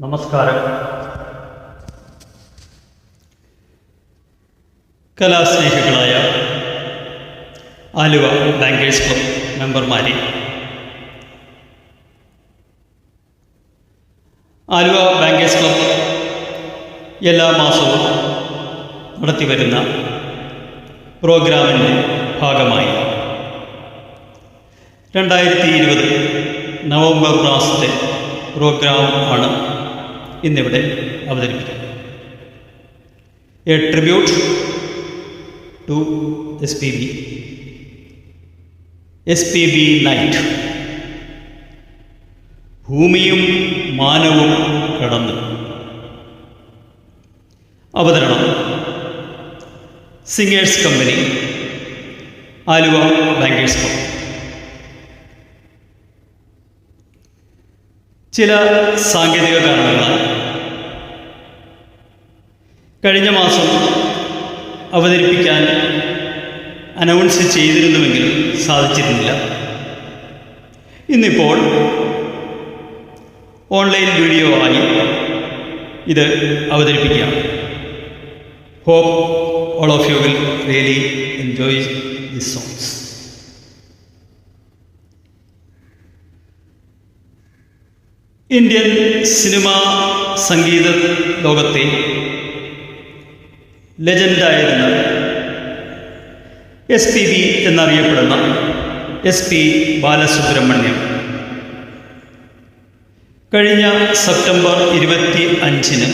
നമസ്കാരം. കലാസ്നേഹികളായ Aluva bankers club മെമ്പർമാരെ, ആലുവ ബാങ്കേഴ്സ് ക്ലബ് എല്ലാ മാസവും നടത്തിവരുന്ന പ്രോഗ്രാമിൻ്റെ ഭാഗമായി 2020 നവംബർ മാസത്തെ പ്രോഗ്രാം ആണ് ഇന്നിവിടെ അവതരിപ്പിക്കുന്നത്. A tribute to SPB night. ഭൂമിയും മാനവും കടന്ന്. അവതരണം singers company, Aluva bankers club. ചില സാങ്കേതിക കാരണങ്ങളാൽ കഴിഞ്ഞ മാസം അവതരിപ്പിക്കാൻ അനൗൺസ് ചെയ്തിരുന്നുവെങ്കിലും സാധിച്ചിരുന്നില്ല. ഇന്നിപ്പോൾ ഓൺലൈൻ വീഡിയോ ആയി ഇത് അവതരിപ്പിക്കുകയാണ്. Hope all of you will really enjoy these songs. Indian സിനിമാ സംഗീത ലോകത്തെ ലെജൻഡായിരുന്ന SPB എന്നറിയപ്പെടുന്ന SP ബാലസുബ്രഹ്മണ്യം കഴിഞ്ഞ സെപ്റ്റംബർ 25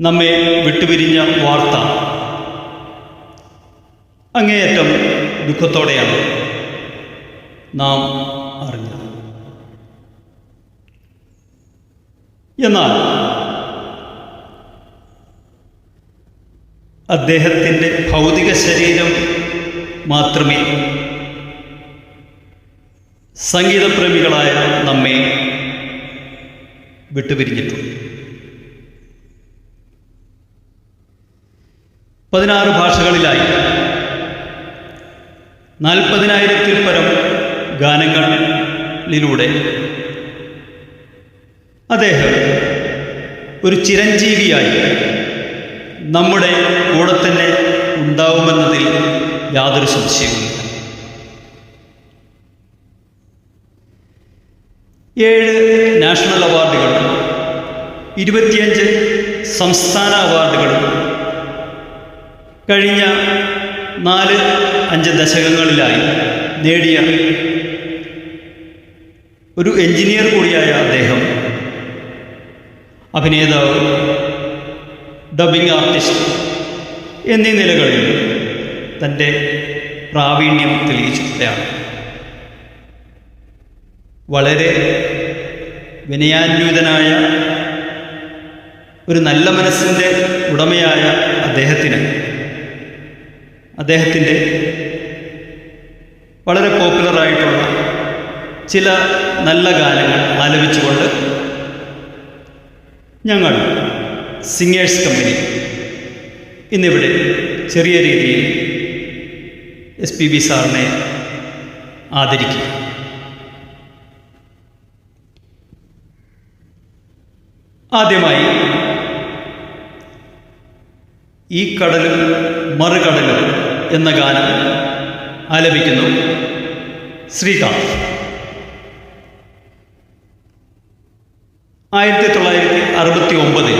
നമ്മെ വിട്ടുപിരിഞ്ഞ വാർത്ത അങ്ങേയറ്റം ദുഃഖത്തോടെയാണ് നാം അറിഞ്ഞത്. എന്നാൽ അദ്ദേഹത്തിൻ്റെ ഭൗതിക ശരീരം മാത്രമേ സംഗീതപ്രേമികളായ നമ്മെ വിട്ടുപിരിഞ്ഞിട്ടുള്ളൂ. 16 ഭാഷകളിലായി 40,000-ൽ പരം ഗാനങ്ങളിലൂടെ അദ്ദേഹം ഒരു ചിരഞ്ജീവിയായി നമ്മുടെ കൂടെ തന്നെ ഉണ്ടാവുമെന്നതിൽ യാതൊരു സംശയവുമില്ല. 7 നാഷണൽ അവാർഡുകളും 25 സംസ്ഥാന അവാർഡുകളും കഴിഞ്ഞ 4-5 ദശകങ്ങളിലായി നേടിയ ഒരു എഞ്ചിനീയർ കൂടിയായ അദ്ദേഹം അഭിനേതാവ്, ഡബ്ബിംഗ് ആർട്ടിസ്റ്റ് എന്നീ നിലകളിൽ തൻ്റെ പ്രാവീണ്യം തെളിയിച്ചിട്ടുള്ളതാണ്. വളരെ വിനയാന്വിതനായ ഒരു നല്ല മനസ്സിൻ്റെ ഉടമയായ അദ്ദേഹത്തിൻ്റെ വളരെ പോപ്പുലറായിട്ടുള്ള ചില നല്ല ഗാനങ്ങൾ ആലപിച്ചുകൊണ്ട് ഞങ്ങൾ സിംഗേഴ്സ് കമ്പനി ഇന്നിവിടെ ചെറിയ രീതിയിൽ SPB സാറിനെ ആദരിക്കും. ആദ്യമായി ഈ കടലും മറുകടലും എന്ന ഗാനം ആലപിക്കുന്നു ശ്രീകാന്ത്. 1969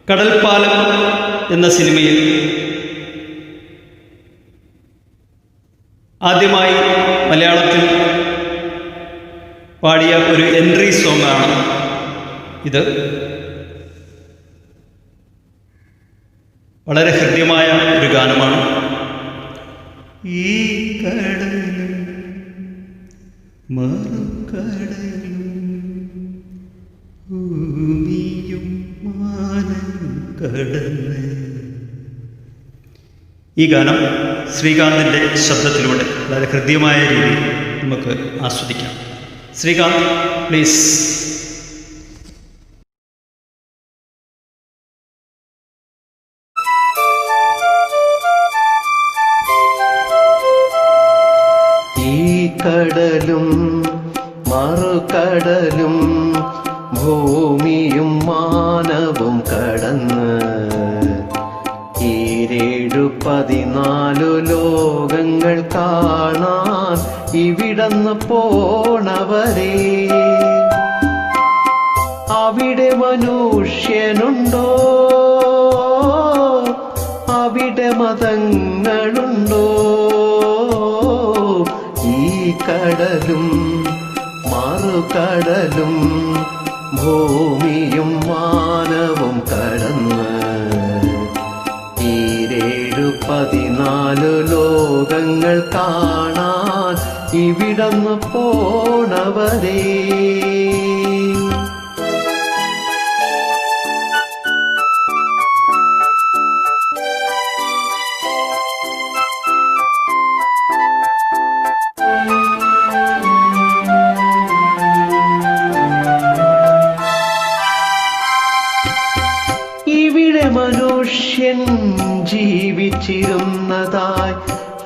കടൽപ്പാലം എന്ന സിനിമയിൽ ആദ്യമായി മലയാളത്തിൽ പാടിയ ഒരു എൻട്രി സോങ്ങാണ് ഇത്. വളരെ ഹൃദ്യമായ ഒരു ഗാനമാണ്. ഈ കടലും മറുകടലും ഭൂമിയും മാനം കടന്ന്. ഈ ഗാനം ശ്രീകാന്തിൻ്റെ ശബ്ദത്തിലൂടെ വളരെ ഹൃദ്യമായ രീതിയിൽ നമുക്ക് ആസ്വദിക്കാം. ശ്രീകാന്ത്, പ്ലീസ്. കടലും മറുകടലും ഭൂമിയും മാനവും കടന്ന് 14 ലോകങ്ങൾ കാണാൻ ഇവിടന്ന് പോണവരെ. അവിടെ മനുഷ്യനുണ്ടോ? അവിടെ മതങ്ങളുണ്ടോ? ഈ കടലും മറുകടലും ഭൂമിയും മാനവും കടന്ന് 14 ലോകങ്ങൾ കാണാൻ ഇവിടന്ന് പോണവരെ. ഇവിടെ മനുഷ്യൻ ജീവിച്ചിരുന്നതായി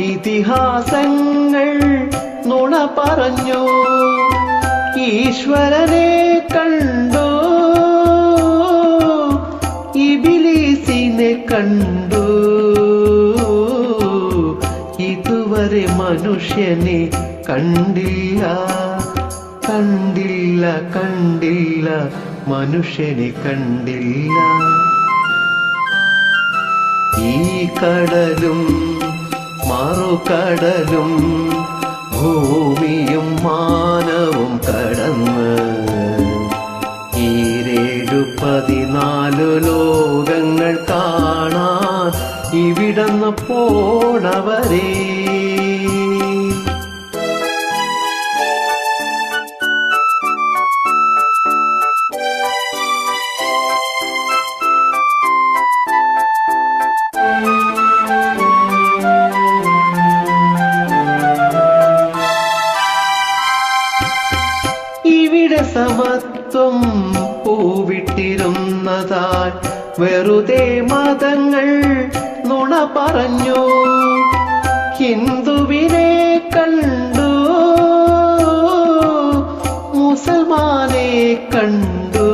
ഇതിഹാസങ്ങൾ നുണ പറഞ്ഞു. ഈശ്വരനെ കണ്ടു, ഇബിലീസിനെ കണ്ടു. ഇതുവരെ മനുഷ്യനെ കണ്ടില്ല, കണ്ടില്ല, കണ്ടില്ല, മനുഷ്യനെ കണ്ടില്ല. ഈ കടലും മറുകടലും ഭൂമിയും മാനവും കടന്ന് 14 ലോകങ്ങൾ കാണാൻ ഇവിടന്ന് പോണവരെ. ഇവിടെ സമത്വം പൂവിട്ടിരുന്നതായി വെറുതെ മതങ്ങൾ നുണ പറഞ്ഞു. ഹിന്ദുവിനെ കണ്ടു, മുസൽമാനെ കണ്ടു.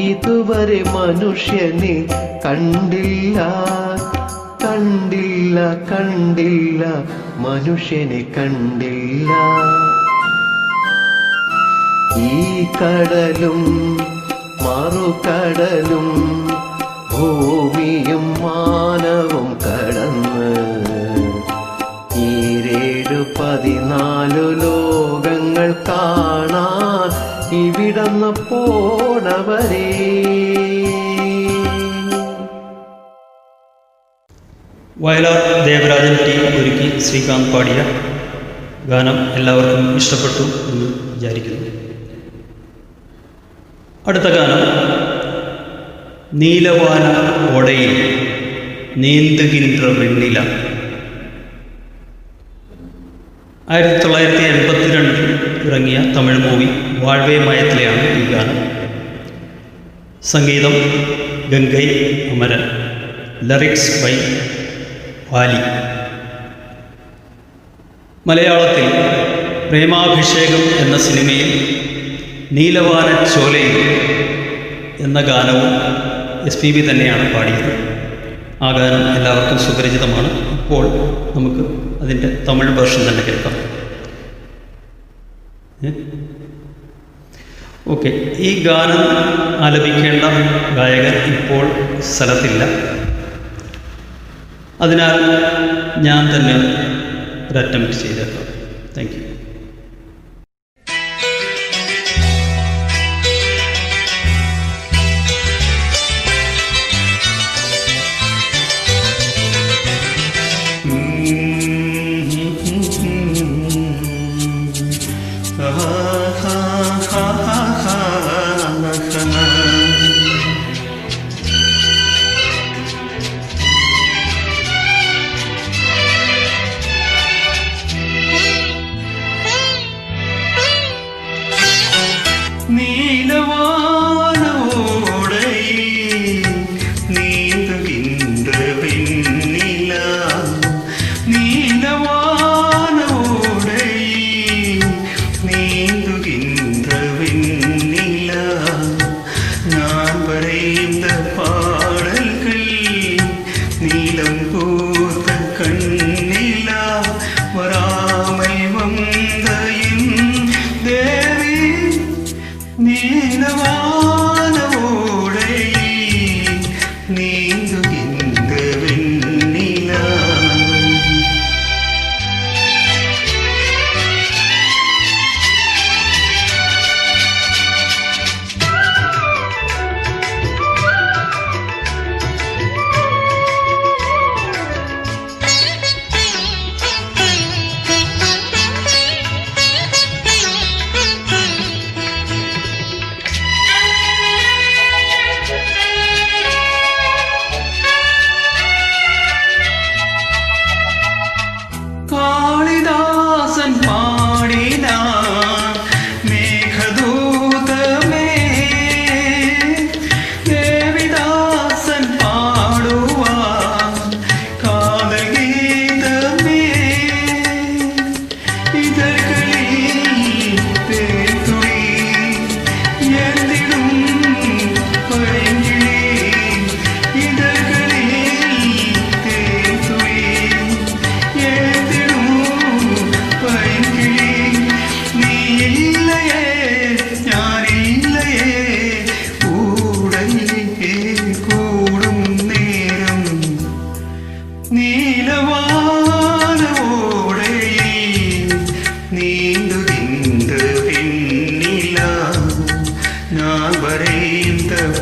ഇതുവരെ മനുഷ്യനെ കണ്ടില്ല, കണ്ടില്ല, കണ്ടില്ല, മനുഷ്യനെ കണ്ടില്ല. ഈ കടലും മറുകടലും ഭൂമിയും മാനവും കടന്ന് 14 ലോകങ്ങൾ കാണാൻ ഇവിടന്ന് പോണവരെ. വയലാർ ദേവരാജൻ ടി ഒരുക്കി ശ്രീകാന്ത് പാടിയ ഗാനം എല്ലാവർക്കും ഇഷ്ടപ്പെട്ടു എന്ന് വിചാരിക്കുന്നു. അടുത്ത ഗാനം നീലവാന ഓടയിൽ നീന്തുകിன்ற വെണ്ണില. 1982 ഇറങ്ങിയ തമിഴ് മൂവി വാഴ്വേ മയത്തിലെയാണ് ഈ ഗാനം. സംഗീതം ഗംഗൈ അമരൻ, ലിറിക്സ് ബൈ വാലി. മലയാളത്തിൽ പ്രേമാഭിഷേകം എന്ന സിനിമയിൽ നീലവാന ചോലയിൽ എന്ന ഗാനവും SPB തന്നെയാണ് പാടിയത്. ആ ഗാനം എല്ലാവർക്കും സുപരിചിതമാണ്. ഇപ്പോൾ നമുക്ക് അതിൻ്റെ തമിഴ് വേർഷൻ തന്നെ കേൾക്കാം. ഓക്കെ, ഈ ഗാനം ആലപിക്കേണ്ട ഗായകൻ ഇപ്പോൾ സ്ഥലത്തില്ല. അതിനാൽ ഞാൻ തന്നെ ഒരു അറ്റംപ്റ്റ് ചെയ്തേക്കാം. Thank you.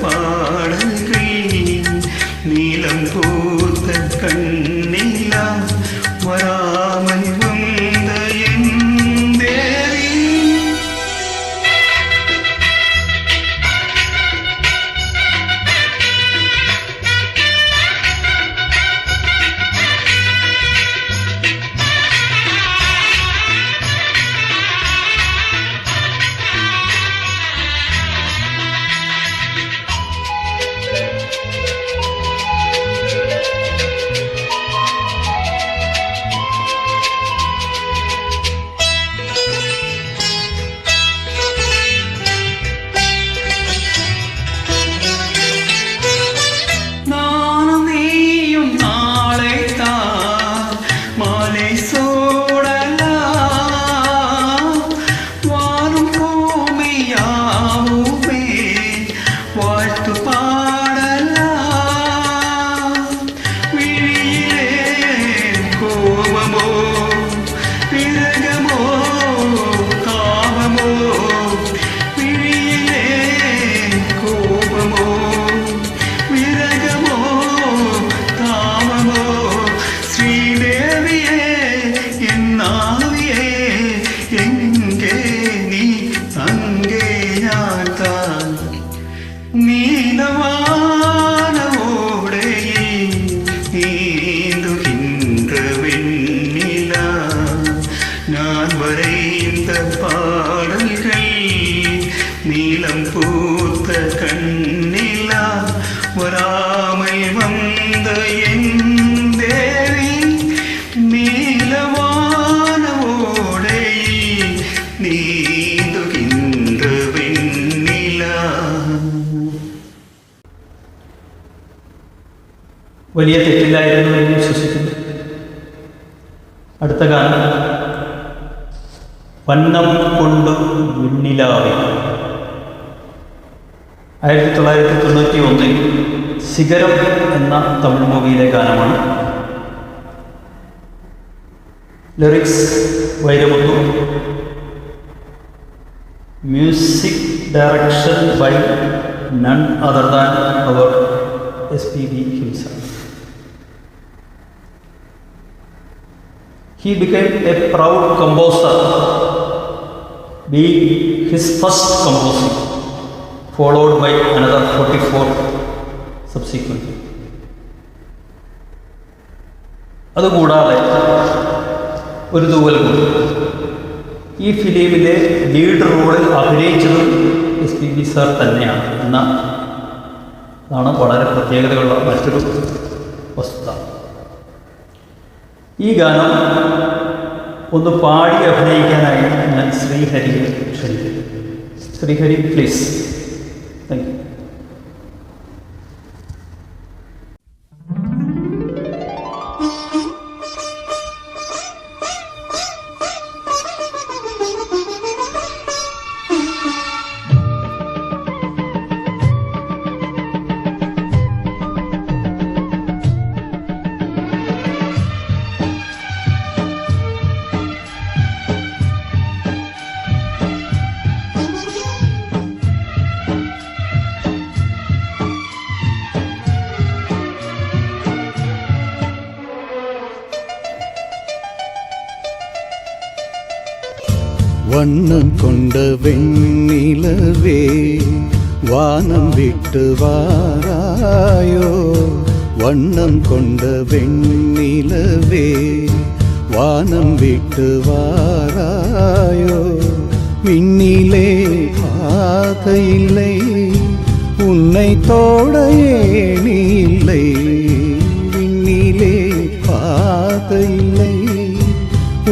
பாடல்கள் நீலம் பூத்த கண்ணிலா வராமல் வந்த என் தேவி. நான் வரைந்த பாடல்கள் நீலம் பூத்த கண்ணிலா வராமை வந்த என் தேவி. நீலவான ஓடை நீந்துகின்ற வெண்ணிலா. വലിയ തെറ്റില്ലായിരുന്നു എന്ന് വിശ്വസിക്കുന്നു. അടുത്ത ഗാനം വന്നം കൊണ്ട് വെണ്ണിലാവെ. 1991 ശിഖരം എന്ന തമിഴ് മൂവിയിലെ ഗാനമാണ്. Lyrics Vairamuthu, music direction by none other than our SPB himself. He became a proud composer, being his first composing, followed by another 44 subsequently. അതുകൂടാതെ ഒരു തൂവൽ കൂടി, ഈ ഫിലിമിലെ ലീഡ് റോളിൽ അഭിനയിച്ചതും SPB സാർ തന്നെയാണ് എന്നാണ് വളരെ പ്രത്യേകതയുള്ള മറ്റൊരു വസ്തുത. ഈ ഗാനം ഒന്ന് പാടി അഭിനയിക്കാനായി ഞാൻ ശ്രീഹരിയെ ക്ഷണിക്കുന്നു. ശ്രീഹരി പ്ലീസ്. Thank you. வண்ணம் கொண்ட வெண்ணிலவே வானம் விட்டு வாராயோ. வண்ணம் கொண்ட வெண்ணிலவே வானம் விட்டு வாராயோ. விண்ணிலே பாதையில்லை உன்னை தோட ஏணி இல்லை. விண்ணிலே பாதையில்லை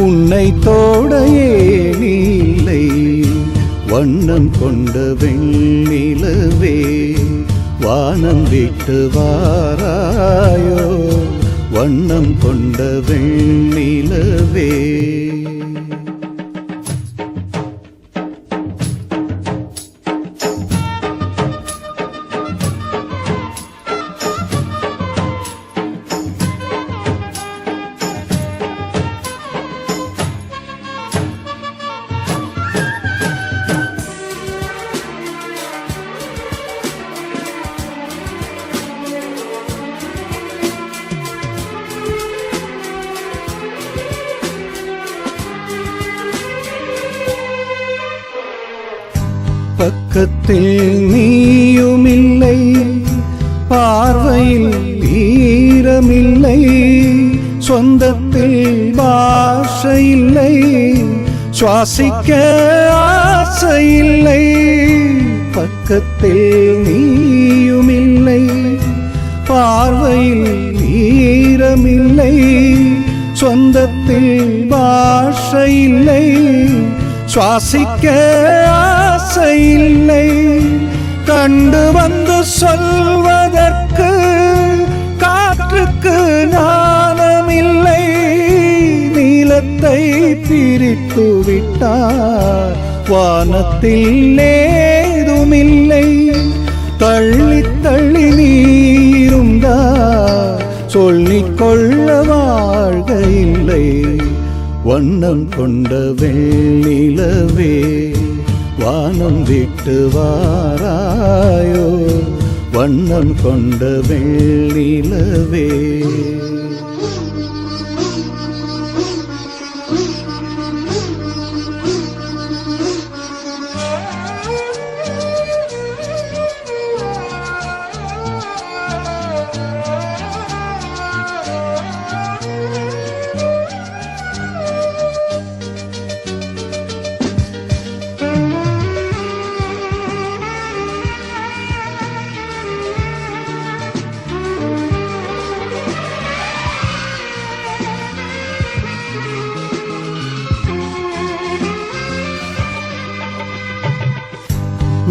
உன்னை தோட ஏணி இல்லை. வண்ணம் கொண்ட வெண்ணிலவே வானம் விட்டு வாராயோ. வண்ணம் கொண்ட வெண்ணிலவே. பக்கத்தில் நீயுமில்லை, பார்வையில் ஈரமில்லை, சொந்தத்தில் பாஷையில்லை, சுவாசிக்க ஆசையில்லை. பக்கத்தில் நீயுமில்லை, பார்வையில் ஈரமில்லை, சொந்தத்தில் பாஷையில்லை, சுவாசிக்க ஆசையில்லை. கண்டு வந்து சொல்வதற்கு காற்றுக்கு ஞானமில்லை, நீலத்தை பிரித்து விட்டார் வானத்தில் ஏதுமில்லை. தள்ளி தள்ளி நீருந்தார் சொல்லிக் கொள்ள வாழ்க இல்லை. வண்ணம் கொண்ட வெண்ணிலவே வானம் விட்டு வாராயோ, வண்ணம் கொண்ட வெண்ணிலவே.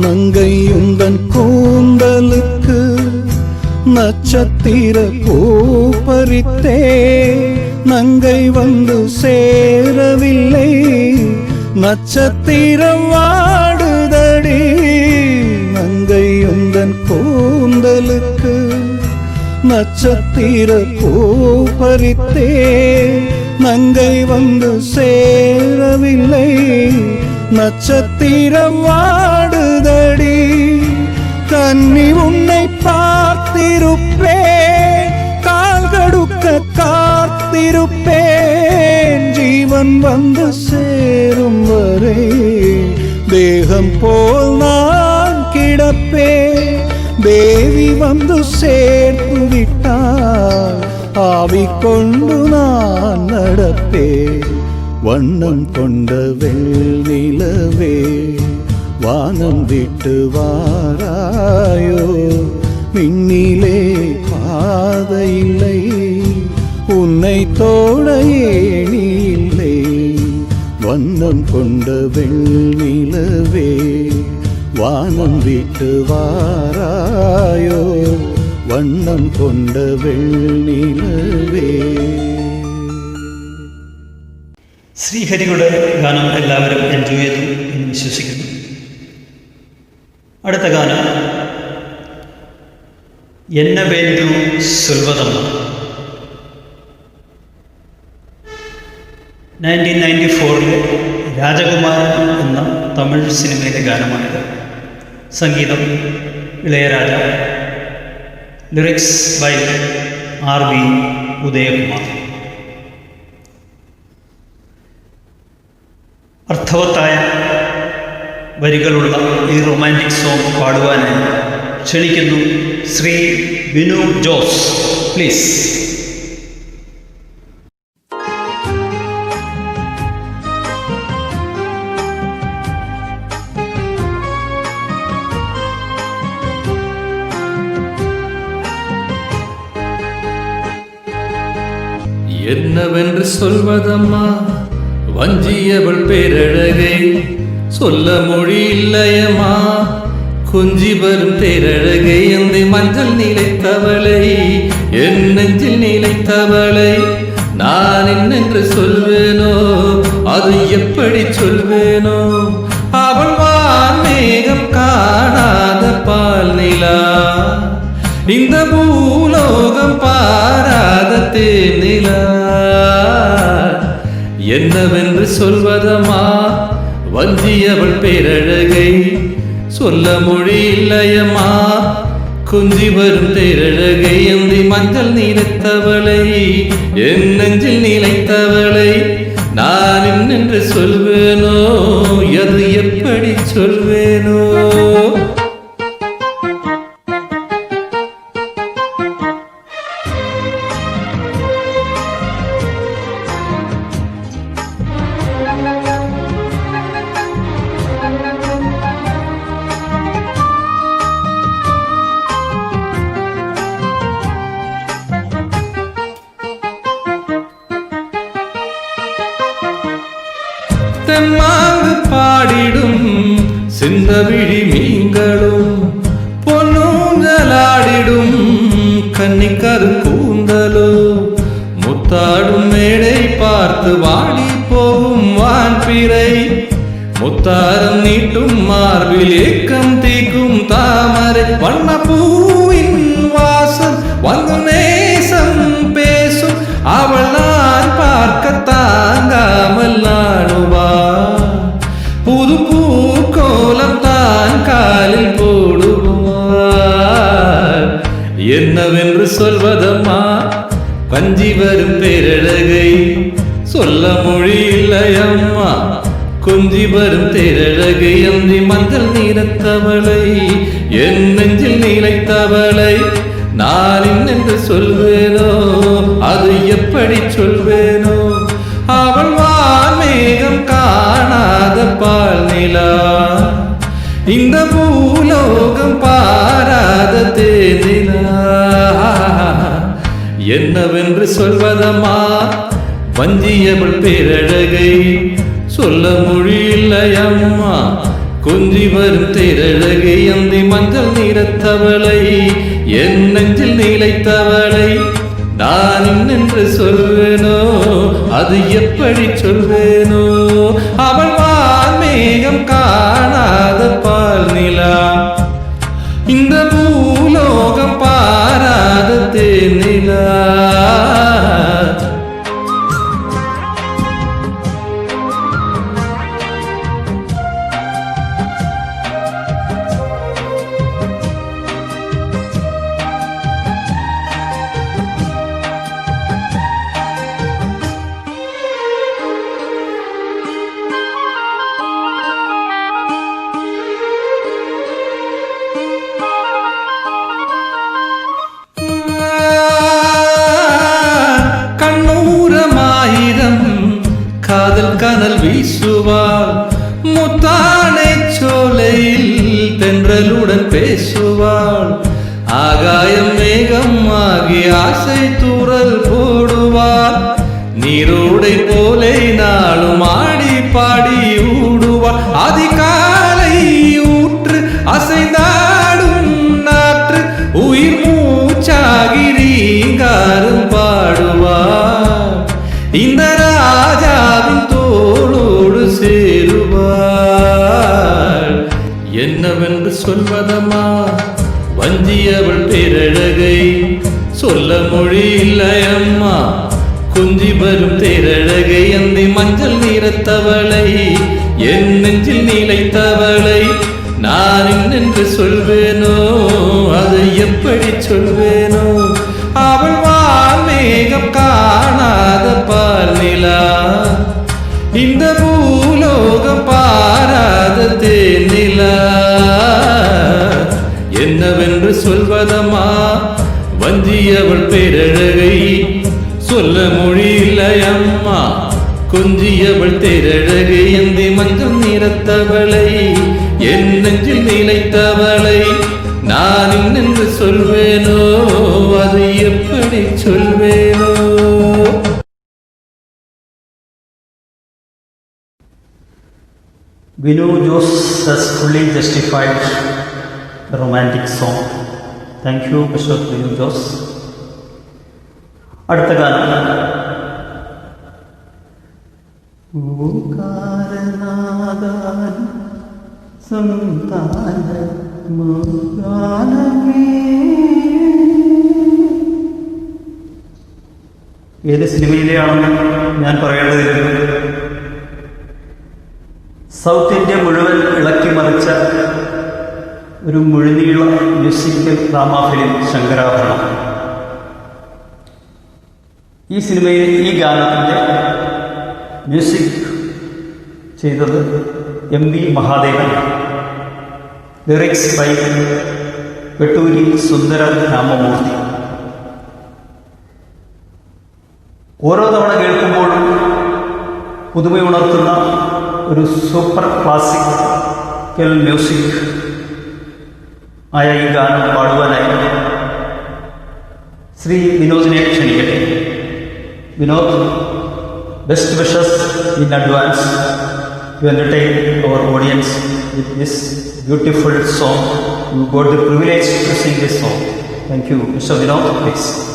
நங்கை உந்தன் கூந்தலுக்கு நட்சத்திர பூ பறித்தே, நங்கை வந்து சேரவில்லை, நட்சத்திரம் வாடுதடி. நங்கை உந்தன் கூந்தலுக்கு நட்சத்திர பூ பறித்தே, நங்கை வந்து சேரவில்லை, நட்சத்திரம் வாடுதடி. கன்னி உன்னை பார்த்திருப்பேன், கால் கடுக்க காத்திருப்பேன், ஜீவன் வந்து சேரும் வரை தேகம் போல் நான் கிடப்பேன். தேவி வந்து சேர்த்து விட்டால் ஆவி கொண்டு நான் நடப்பேன். வண்ணம் கொண்ட வெண்ணிலவே வானம் விட்டு வாராயோ, விண்ணிலே பாதையில்லை, உன்னை தோட ஏணி இல்லை. வண்ணம் கொண்ட வெண்ணிலவே வானம் விட்டு வாராயோ, வண்ணம் கொண்ட വെള്ളിലവേ. ശ്രീഹരിയുടെ ഗാനം എല്ലാവരും എൻജോയ് ചെയ്തു എന്ന് വിശ്വസിക്കുന്നു. അടുത്ത ഗാനം എന്ന വേണ്ടു സുൽവതമ്മ. 1994 രാജകുമാരൻ എന്ന തമിഴ് സിനിമയിലെ ഗാനമാണിത്. സംഗീതം Ilaiyaraaja, lyrics by RV Udayakumar. അർത്ഥവത്തായ വരികളുള്ള ഈ റൊമാൻറ്റിക് സോങ് പാടുവാനായി ക്ഷണിക്കുന്നു ശ്രീ ബിനു ജോസ്. പ്ലീസ്. என்னவென்று சொல்வதம்மா வஞ்சியவள் பேரழகை, சொல்ல மொழி இல்லையம்மா கொஞ்சி வரும் தேரழகை. அந்த மஞ்சள் நிலைத்தவளை, என் நெஞ்சில் நிலைத்தவளை நான் என்னென்று சொல்வேனோ, அது எப்படி சொல்வேனோ. அவள் வான்மேகம் காணாத பால் நிலா, இந்த பூலோகம் பாராத தேனிலா. என்னவென்று சொல்வதம்மா வஞ்சியவள் பேரழகை, சொல்ல மொழி இல்லையம்மா குஞ்சி வரும் தேரழகை. அந்த மஞ்சள் நிலைத்தவளை, என் நெஞ்சில் நிலைத்தவளை நான் என்னென்று சொல்வேனோ, அது எப்படி சொல்வேனோ. தெம்மாங்கு பாடிடும் சிந்தவிழி மீன்களும் பொன்னூஞ்சலாடிடும் கன்னிக்கரு கூந்தலோ முத்தாடும் மேடை பார்த்து வாடி போகும் வான்பிறை முத்தாரம் நீட்டும் மார்பில் ஏக்கம் தீக்கும் தாமரை வண்ண பூவின் வாசம் வந்து நேசம் பேசும் அவள் நான் பார்க்க தாங்காமல் நாடுவாள் புது பூக்கோலம் தான் காலில் போடுவாள் என்னவென்று சொல்வதம்மா பஞ்சி வரும் பேரழகை சொல்ல மொழி இல்லையம்மா கொஞ்சி வரும் தேரழகை அந்தி மஞ்சள் நீரத்தவளை என் நெஞ்சில் நீலைத்தவளை நான் இன்னென்று சொல்வேனோ அது எப்படி சொல்வேனோ அவள் வான்மேகம் காணாத பால் நிலா இந்த பூலோகம் பாராத தேனிலா என்னவென்று சொல்வதம்மா வஞ்சியவள் பேரழகை சொல்ல மொழி இல்லையம்மா கொஞ்சி வரும் தேரழகை அந்தி மஞ்சள் நீரத்தவளை என் நெஞ்சில் நீலைத்தவளை நான் இன்னென்று சொல்வேனோ அது எப்படி சொல்வேனோ அவள் வான்மேகம் காணாத பால் நிலா இந்த பூலோகம் பாராத தேனிலா காதல் கனல் வீசுவாள் முத்தானை சோலையில் தென்றலுடன் பேசுவாள் ஆகாயம் மேகம் ஆகி ஆசை தூறல் போடுவாள் நீரோடை போலே நாளும் ஆடி பாடி ஊடுவாள் அதிகாலை ஊற்று அசைந்தாடும் நாற்று உயிர் மூச்சாகி ரீங்காரும் பாடுவாள் இந்த ராஜாவின் தோளோடு சேருவாள் என்னவென்று சொல்வதம்மா வஞ்சியவள் பேரழகை சொல்ல மொழி இல்லையம்மா குஞ்சி வரும் தேரழகை அந்தி மஞ்சள் நீரத்தவளை என் நெஞ்சில் நீலைத்தவளை நான் இன்னென்று சொல்வேனோ அதை எப்படி சொல்வேனோ அவள் வான்மேகம் காணாத பால் நிலா இந்த பூலோகம் பாராத தேனிலா என்னவென்று சொல்வதம்மா வஞ்சியவள் பேரழகை சொல்ல மொழி இல்லையம்மா கொஞ்சியவள் தேரழகை அந்தி மஞ்சள் நீரத்தவளை என் நெஞ்சில் நீலைத்தவளை நான் இன்னென்று சொல்வேனோ அது எப்படி சொல்வேனோ Vinu Jose has fully justified the romantic song. Thank you, Mr. Vinu Jose. അടുത്ത ഗാനം ഓംകാരനാദാൻ സന്താന ഗാനമേ. ഏത് സിനിമയിലെയാണെന്ന് ഞാൻ പറയേണ്ടതില്ല. സൗത്ത് ഇന്ത്യ മുഴുവൻ ഇളക്കി മറിച്ച ഒരു മുഴുനീള മ്യൂസിക്കൽ ഡ്രാമ ഫിലിം ശങ്കരാഭരണം. ഈ സിനിമയിൽ ഈ ഗാനത്തിൻ്റെ മ്യൂസിക് ചെയ്തത് MV മഹാദേവൻ, ലിറിക്സ് ബൈ വെട്ടൂരി സുന്ദര രാമമൂർത്തി. ഓരോ തവണ കേൾക്കുമ്പോഴും പുതുമയുണർത്തുന്ന ഒരു സൂപ്പർ ക്ലാസിക്കൽ മ്യൂസിക് ആയ ഈ ഗാനം പാടുവാനായി ശ്രീ വിനോദിനെ ക്ഷണിക്കട്ടെ. Vinod, best wishes in advance to entertain our audience with this beautiful song. You got the privilege to sing this song. Thank you. Mr. Vinod, please.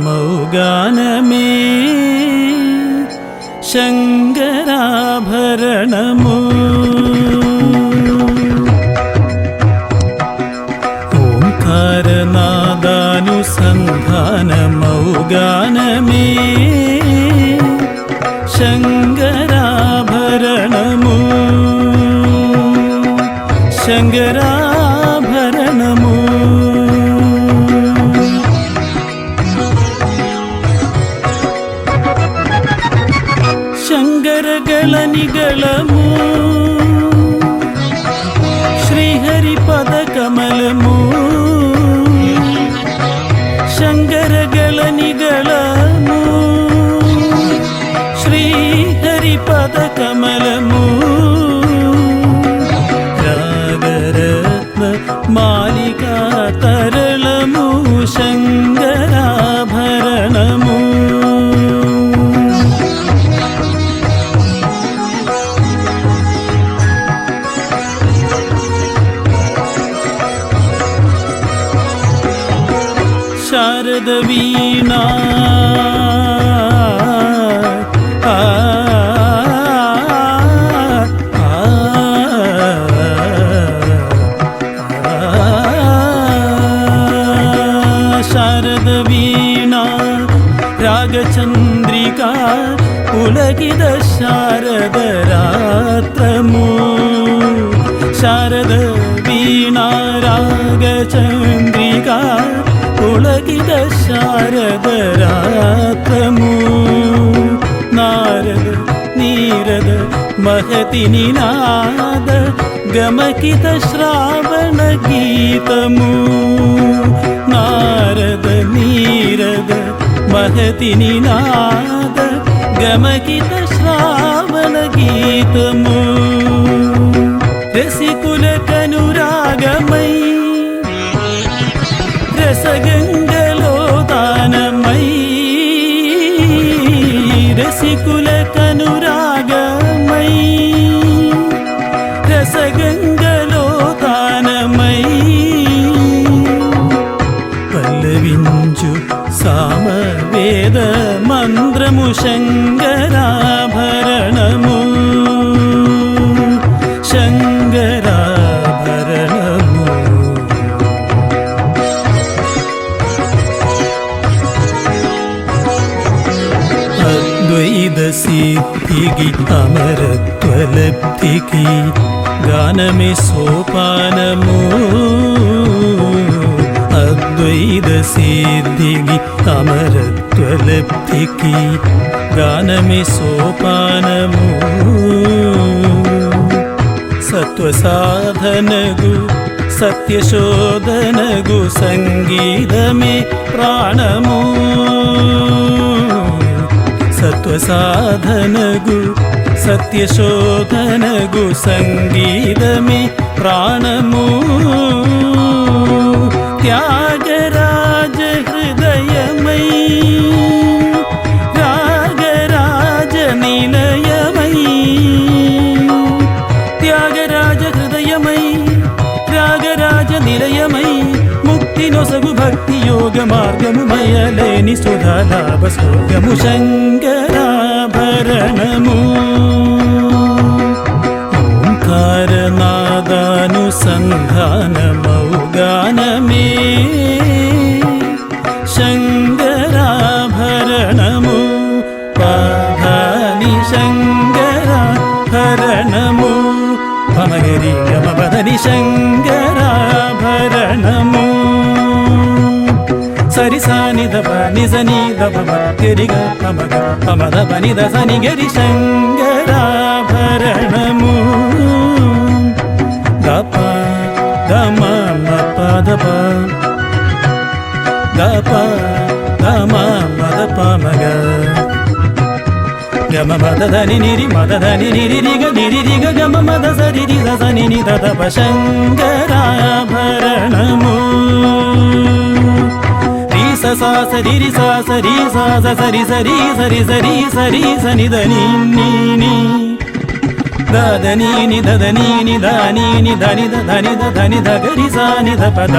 ఓంకారనాదానుసంధానమౌగానమే శంకరాభరణము ఓంకారనాదానుసంధానమౌగానమే శంకరాభరణము శంకరాభరణము శంకరగళనిగళము శ్రీహరి పదకమలము శంకరగళనిగళము శ్రీహరి పదకమలము రాగరత్న మాలికా తరళము శంకరాభరణము శారద వీణా శారద వీణా రాగచంద్రికా పులకిత శారద రాత్రము శారద వీణా రాగచంద్రికా పులకిత శారద రాత్రము నారద నీరద మహతి నినాద గమకిత శ్రావణ గీతము నారద నీరద మహతి నినాద గమకిత శ్రావణ గీతము రసికుల కనురాగమై రసగంగలో దానమై రసికుల కనురాగమై రసగంగలో దానమై పల్లవించు సామవేద మంత్రము శంకరాభరణము శంకరాభరణము అద్వైత సిద్ధికి అమరత్వలబ్ధికి గానమే సోపానము అద్వైత సిద్ధికి అమరత్వలబ్ధికి గానమే సోపానము సత్వసాధనగు సత్యశోధనగు సంగీతమే ప్రాణము సత్వసాధనగు సత్యశోధనగు సంగీతమే ప్రాణము త్యాగరాజ హృదయమై రాగరాజ నిలయమై త్యాగరాజ హృదయమై రాగరాజ నిలయమై ముక్తి నొసగు భక్తి యోగ మార్గము మయలేని సుధాలాభ స్వర్గము శంకరాభరణము ఓంకారనాదానుసంధానమౌగానమే శంకరాభరణము పాధాని శంకరాభరణము పమగరి గమపదని శంకరాభరణము సరిసాని దప నిజని దప గరిగ పమగ పమద పని దసని గరి శంకరాభరణము దప దమ పదప గప గమ మద పమగ గమ మద ధని నిరి మద ధని నిరి రిగ గమ మద సరి రి సని ని దప శంకరాభరణము రి సా సరి రి సా సరి సరి సరి సరి సరి సరి సని ధని ని దని ని దని ని దని ని దని దని దని ధగరి సా ని ధప ద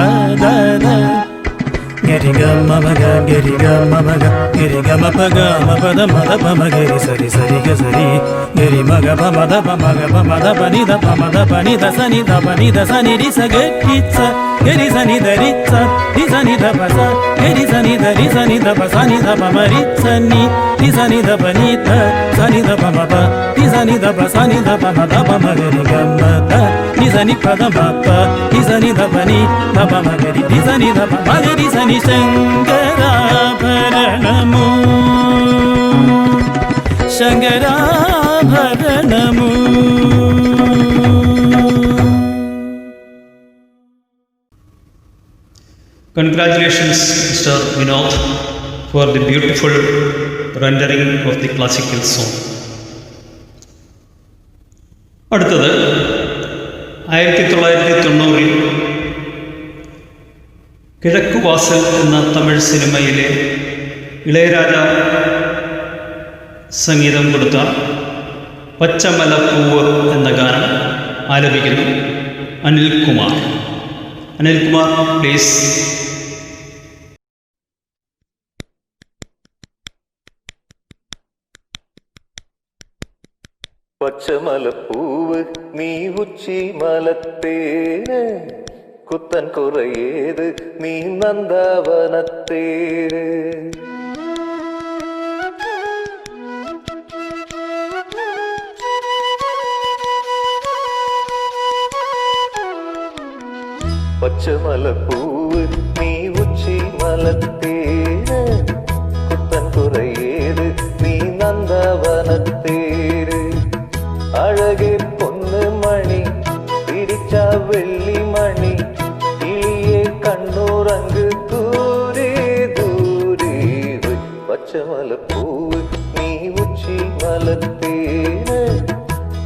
గరి గమ మగ గరి గమ మగ గరి గమ పగ మపద మద పమ గరి సరి సరి గ సరి గరి మగ పమ ద పమ గ పమ ద పని ద పమ ద పని ద సని ద పని ద సని రి స గరి స గరి సని ద రి స రి సని ద ప స గరి సని ద రి సని ద ప సని ద పమ రి సని రి సని ద పని ద సని ద పమ ప రి సని ద ప సని ద పమ ద పమ గరి గమ ద రి సని పద మ ప రి సని ద పని ద పమ గరి రి సని ద పమ గరి సని శంకరాభరణము శంకరాభరణము. Congratulations, Mr. Vinod, for the beautiful rendering of the classical song. അടുത്തത് 1990 കിഴക്കുവാസൽ എന്ന തമിഴ് സിനിമയിലെ ഇളയരാജ സംഗീതം കൊടുത്ത പച്ചമലപ്പൂവ് എന്ന ഗാനം ആലപിക്കുന്നു അനിൽകുമാർ. അനിൽകുമാർ, പ്ലീസ്. പച്ചമലപ്പൂവ് നീ ഉച്ചി മലത്തേന് കുത്തൻ കുറയേത് നീ നന്ദവനത്തേര് പച്ചമലപ്പൂവ് നീ ഉച്ചി മലത്തേന് കുത്തൻ കുറയേത് നീ നന്ദവനത്തേര് അഴകെ പൊന്ന് മണി പിടിച്ച വെള്ളി മണി കിളിയെ കണ്ണുറങ്ക് ദൂരെ ദൂരെ പച്ചമലപ്പൂവ് നീ ഉച്ചി മലത്തേര്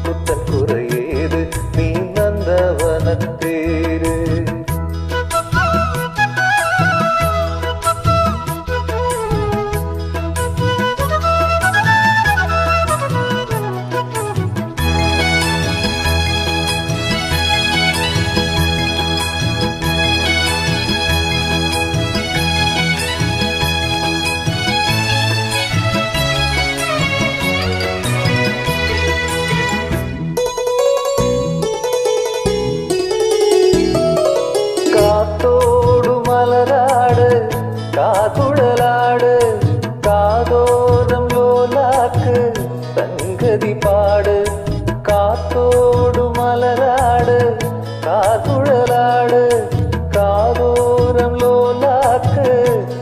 കുത്തൻ കുറയേത് നീ നന്ദവനത്തേര് കാതുഴലാട് കാതോരം ലോലാക്ക് സംഗതി പാട് കാത്തോടു മലരാട് കാതുഴലാട് കാതോരം ലോലാക്ക്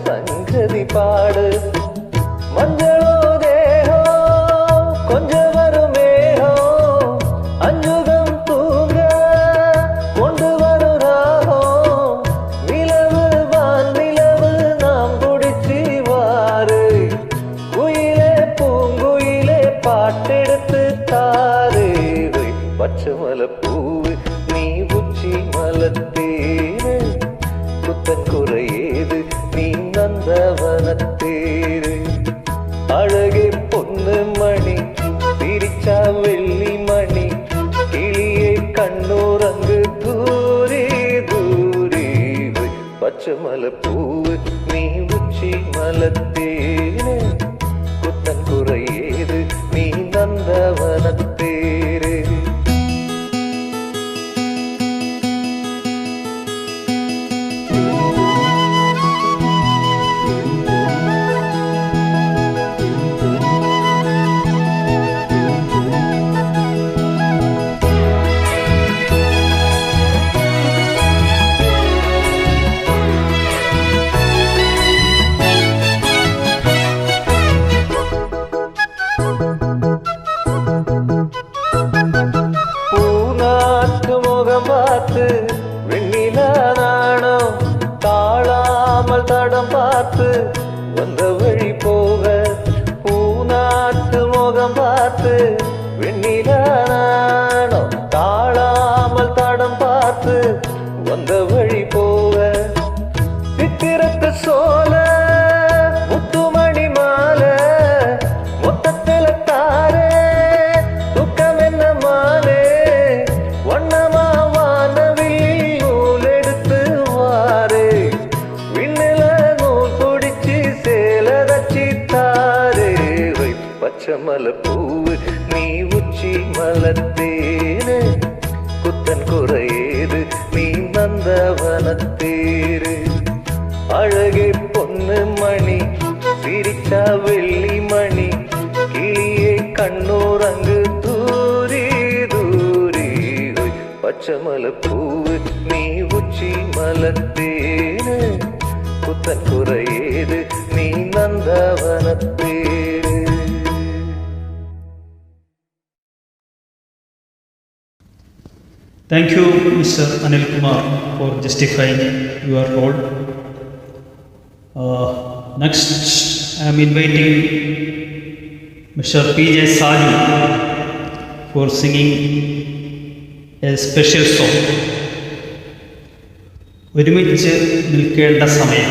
സംഗതി പാട് മഞ്ഞളോ ദേഹോ கொஞ்சம் வருமேഹோ அஞ்சுகம் தூங்க கொண்டு வரும் ராகம் நிலவு வான் நிலவு நாம் குடிச்சி வாரு குயிலே பூங்குயிலே பாட்டெடுத்து தாரு பச்சமலப்பூவு நீ உச்சி மலத்தேரு குத்தன் குறையேது நீ நந்தவனத்தேரு அழகே பொண்ணு மணி பிரிச்சா வெள்ளி மணி கிளியே கண்ணூரங்கு தூரே தூரே பச்சமலப்பூவு நீ உச்சி மலத்தேரு குத்தன் குறையேது நீ நந்தவனத்தேரு தடம் பார்த்து வந்த வழி போக பூநாட்டு முகம் பார்த்து வெண்ணிலா நாணம் தாழாமல் தடம் பார்த்து வந்த வழி போக சித்திரத்து சோல முத்துமணி மாலை மொத்தத்துல தாரே துக்கம் என்ன மாலே வண்ணமா வானவில் நூல் எடுத்து வாரே விண்ணில நூல் பிடிச்சி சேல தச்சி தாரே வை பச்சை மலை பூவு நீ உச்சி மலத்தேனு குத்தன் குறையேது நீ நந்தவனத்தேரு அழகே பொண்ணு மணி சிரிச்சா வெள்ளி மணி கிளியே கண்ணூரங்கு தூரி தூரி பச்சை மலை பூவு நீ உச்சி மலத்தேனு குத்தன் குறையேது நீ நந்தவனத்தேரு. Thank you, Mr. Anil Kumar, for justifying your role. Next, I am inviting Mr. P.J. Saju for singing a special song. ഒരുമിച്ച് നിൽക്കേണ്ട സമയം.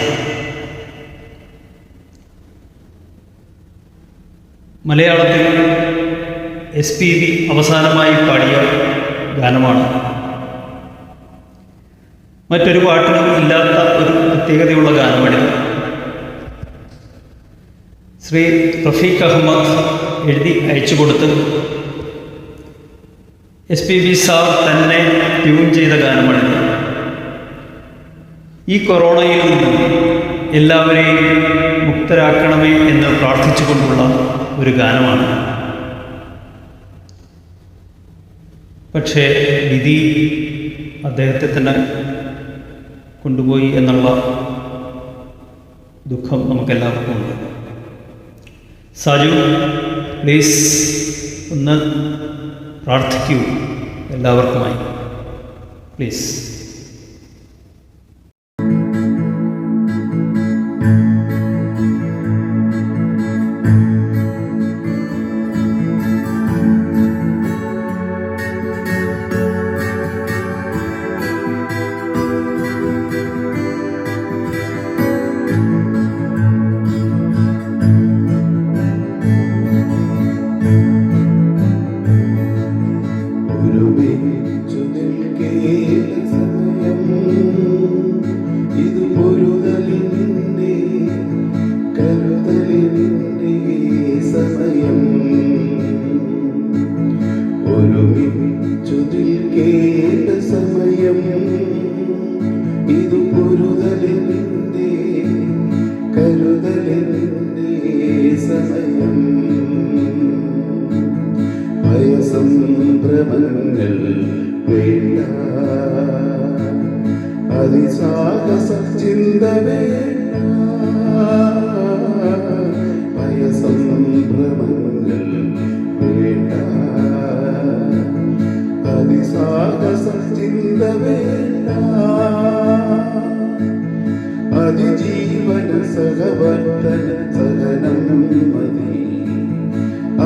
മലയാളത്തിൽ SPB അവസാനമായി പാടിയ ഗാനമാണ്. മറ്റൊരു പാട്ടിനും ഇല്ലാത്ത ഒരു പ്രത്യേകതയുള്ള ഗാനമാണിത്. ശ്രീ റഫീഖ് അഹമ്മദ് എഴുതി അയച്ചു കൊടുത്ത് SPB സാർ തന്നെ ട്യൂൺ ചെയ്ത ഗാനമാണിത്. ഈ കൊറോണയിൽ നിന്ന് എല്ലാവരെയും മുക്തരാക്കണമേ എന്ന് പ്രാർത്ഥിച്ചുകൊണ്ടുള്ള ഒരു ഗാനമാണ്. പക്ഷേ വിധി അദ്ദേഹത്തെ തന്നെ കൊണ്ടുപോയി എന്നുള്ള ദുഃഖം നമുക്കെല്ലാവർക്കും ഉണ്ട്. സാജു, പ്ലീസ് ഒന്ന് പ്രാർത്ഥിക്കൂ എല്ലാവർക്കുമായി, പ്ലീസ്. ഭയസംഭ്രമങ്ങൾ വേണ്ട, അതിസാഹസ ചിന്ത വേണ്ട. ഭയസംഭ്രമങ്ങൾ വേണ്ട, അതിസാഹസ ചിന്ത വേണ്ട. അതിജീവന സഹവർത്തന സഹനം മതി,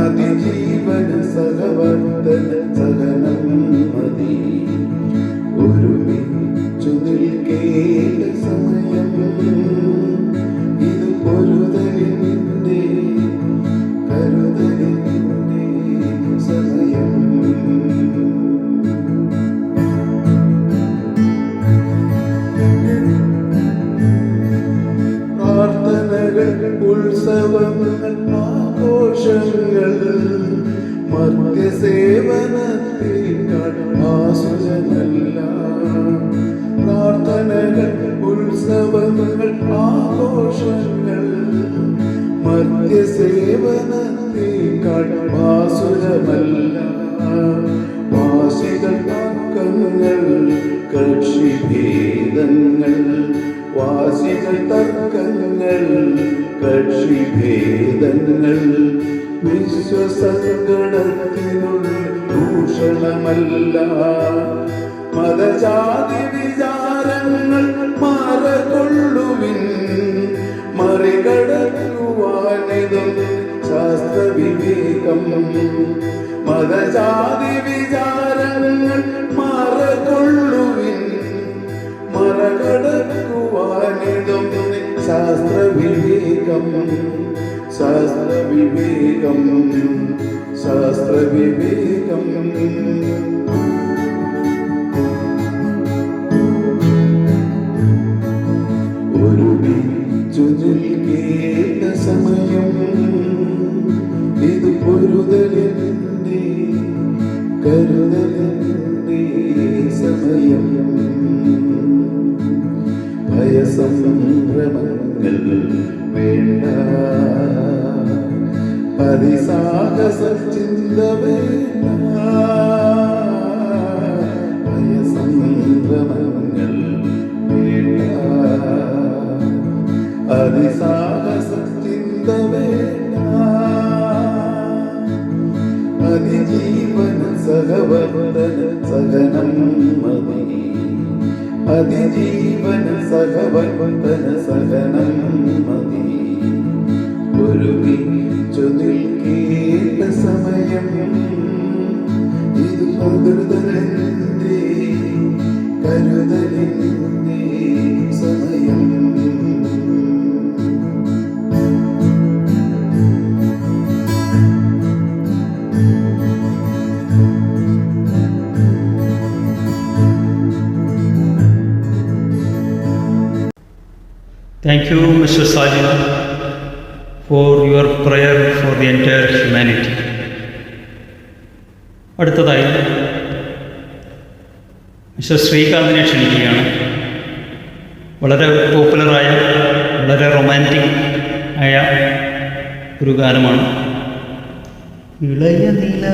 അതിജീവന സഹവർത്തന സഹനം മതി. ഒരുമിച്ചു നിൽക്കേണ്ട സമയം ഇത്, പൊരുതലിന്റെ കരുതലിന്റെ സമയം. പ്രാർത്ഥനകൾ, ഉത്സവങ്ങൾ, ആഘോഷങ്ങൾ മർത്യസേവനത്തേക്കാൾ ആസുരമല്ല. പ്രാർത്ഥനകൾ, ഉത്സവങ്ങൾ, ആഘോഷങ്ങൾ മർത്യസേവനത്തേക്കാൾ ആസുരമല്ല. വാശികൾ, തർക്കങ്ങൾ, കക്ഷിഭേദങ്ങൾ, വാശികൾ, തർക്കങ്ങൾ, കക്ഷിഭേദങ്ങൾ വിശ്വസങ്കടത്തിനുള്ളിൽ ഭൂഷണമല്ല. മതജാതി വിചാരങ്ങൾ മറകൊള്ളുവിൻ, ശാസ്ത്രവിവേകം ശാസ്ത്രവിവേകം ശാസ്ത്രവിവേകം ഒരു ചുരുക്കേണ്ട സമയം ഇത് പൊരുതലിൻ്റെ കരുതലിൻ്റെ സമയം ഭയസംഭ്രമങ്ങൾ വേണ്ട അതിസാഹസ ചിന്ത വേണ്ട ഭയസംഭ്രമങ്ങൾ വേണ്ട അതിസാഹസ ചിന്ത വേണ്ട അതിജീവന സഹവർത്തന സഹനം മതി അതിജീവന സഹവർത്തന സഹനം മതി ഒരുമിച്ചു നിൽക്കേണ്ട സമയം ഇത് കരുതലിൻ്റെ കരുതലിൻ്റെ സമയം Thank you, Mr. Sajid, for your prayer for the entire humanity. അടുത്തതായി മിസ്റ്റർ ശ്രീകാന്തിനെ ക്ഷണിക്കുകയാണ്. വളരെ പോപ്പുലറായ വളരെ റൊമാൻറ്റിക് ആയ ഒരു ഗാനമാണ് ഇളയ നില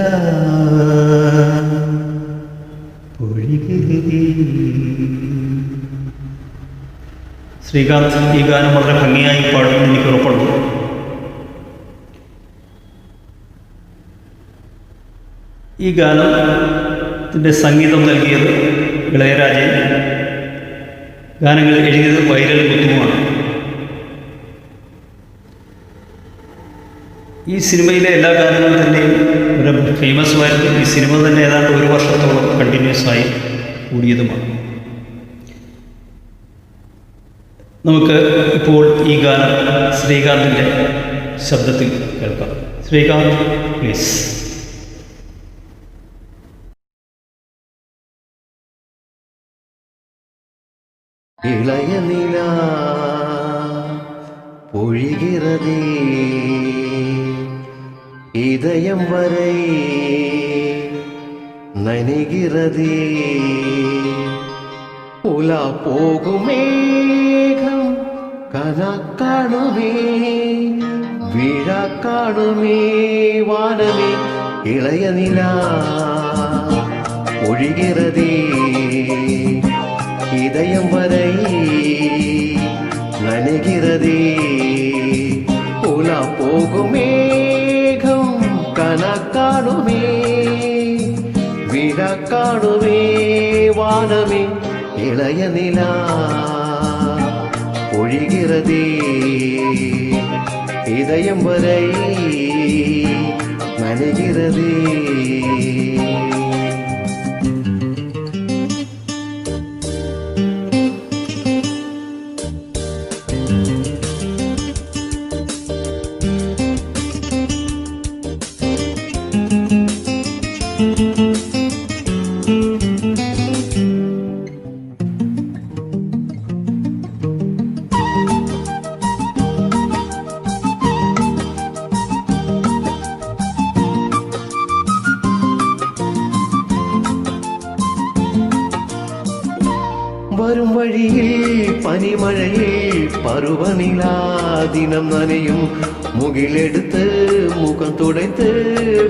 പൊഴികരുതേ. ശ്രീകാന്ത് ഈ ഗാനം വളരെ ഭംഗിയായി പാടുമെന്ന് എനിക്ക് ഉറപ്പുണ്ട്. ഈ ഗാനത്തിൻ്റെ സംഗീതം നൽകിയത് ഇളയരാജയും ഗാനങ്ങൾ എഴുതിയത് വൈരൽ മുത്തുമാണ്. ഈ സിനിമയിലെ എല്ലാ ഗാനങ്ങളും തന്നെയും ഒരു ഫേമസ് ആയിരുന്നു. ഈ സിനിമ തന്നെ ഏതാണ്ട് 1 വർഷത്തോളം കണ്ടിന്യൂസ് ആയി കൂടിയതുമാണ്. നമുക്ക് ഇപ്പോൾ ഈ ഗാനം ശ്രീകാന്തിൻ്റെ ശബ്ദത്തിൽ കേൾക്കാം. ശ്രീകാന്ത് പ്ലീസ്. இளைய நிலா பொழிகிறதே இதயம் வரை நனைகிறதே உலா போகும் மேகம் கனா காணுமே விழா காணுமே வானமே இளைய நிலா பொழிகிறதே இதயம் வரை நனைகிறதே உலா போகும் மேகம் கணக்காடுமே விழா காணுமே வானமே இளைய நிலா பொழிகிறதே இதயம் வரை நனைகிறதே. വരും വഴിയിൽ പനിമഴയിൽ പരുവനിലാ ദിനം നനയും മുകിലെടുത്ത് മുഖം തുടയ്ത്ത്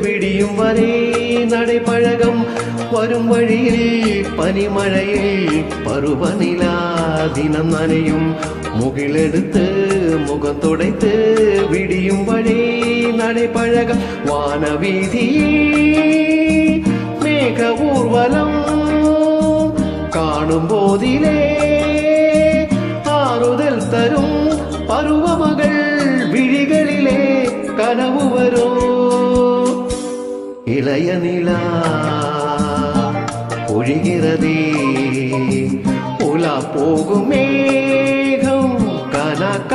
വിടിയും വരെ നടപഴകം. വരും വഴിയിൽ പനിമഴയിൽ പരുവനിലാ ദിനം നനയും മുകിലെടുത്ത് മുഖം തുടയ്ത്ത് വിടിയും വരെ നടപഴകം. വാനവീതിയിൽ മേഘ ഊർവലം കാണുമ്പോതിലേ ആറുതൽ തരും പരുവമകൾ വിഴികളിലെ കനവു വരോ ഇളയ നിലാ പൊഴിகிறதே ഉലാ പോകും മേഘം കനക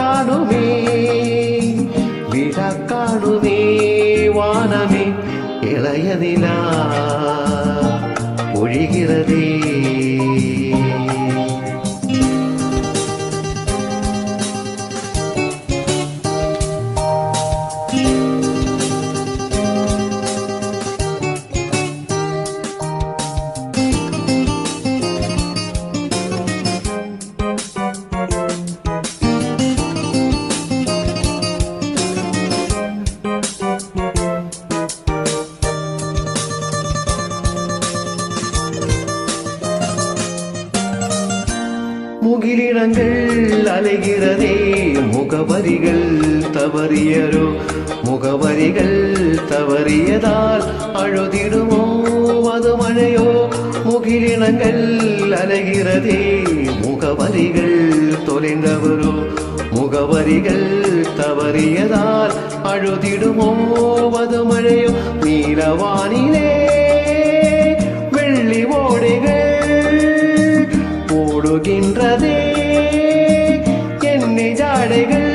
முகிலினங்கள் அலைகிறதே முகவரிகள் தவறியரோ முகவரிகள் தவறியதால் அழுதிடுமோ அது மழையோ முகிலினங்கள் அலைகிறதே முகவரிகள் தொலைந்தவரோ முகவரிகள் தவறியதால் அழுதிடுமோ அது மழையோ நீலவானிலே வெள்ளி ஓடைகள் ஓடுகின்றதே என்னை ஜாடைகள்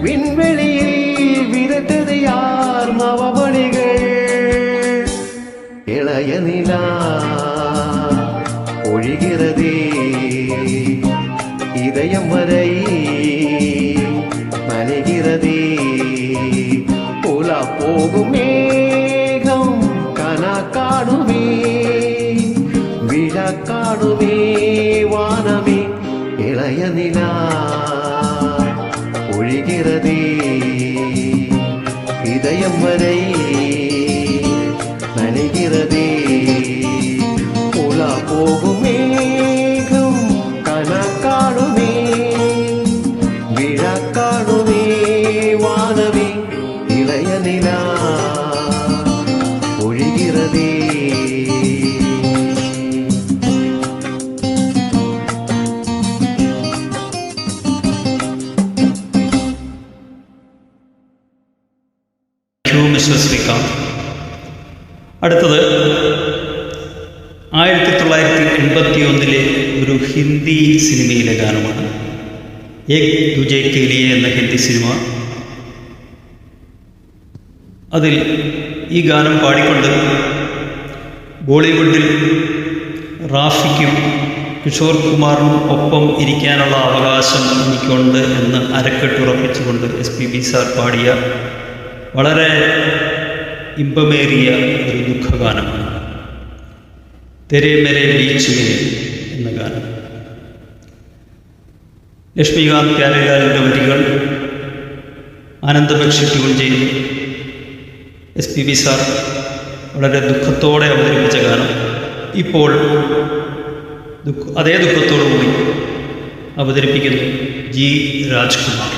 விண்வெளியில் விரட்டது யார் நவமணிகள் இளைய நிலா ஒழிகிறதே இதயம் வரை நனைகிறதே உலா போகும் மேகம் கனா காணுமே விழா காணுமே வானமே இளைய நிலா ஒழிகிறதே இதயம் வரை நனைகிறதே உலா போகும் மேகம் கனா காணுமே விழா காணுமே வானமே இளைய நிலா ஒழிகிறதே. മിസ്റ്റർ ശ്രീകാന്ത്. അടുത്തത് 1981 ഒരു ഹിന്ദി സിനിമയിലെ ഗാനമാണ്. ഏക് ദുജേ കെ ലിയേ എന്ന ഹിന്ദി സിനിമ. അതിൽ ഈ ഗാനം പാടിക്കൊണ്ട് ബോളിവുഡിൽ റാഫിക്കും കിഷോർ കുമാറിനും ഒപ്പം ഇരിക്കാനുള്ള അവകാശം എനിക്കുണ്ട് എന്ന് അരക്കെട്ടുറപ്പിച്ചുകൊണ്ട് SPB സാർ പാടിയ വളരെ ഇമ്പമേറിയ ഒരു ദുഃഖഗാനമാണ് തെരേ മേരെ ബീച്ച് മേ എന്ന ഗാനം. ലക്ഷ്മികാന്ത് പ്യാരേലാലിൻ്റെ വരികൾ ആനന്ദബക്ഷി ട്യൂൺ ചെയ്തു SPB സാർ വളരെ ദുഃഖത്തോടെ അവതരിപ്പിച്ച ഗാനം ഇപ്പോൾ അതേ ദുഃഖത്തോടു കൂടി അവതരിപ്പിക്കുന്നു G. രാജ്കുമാർ.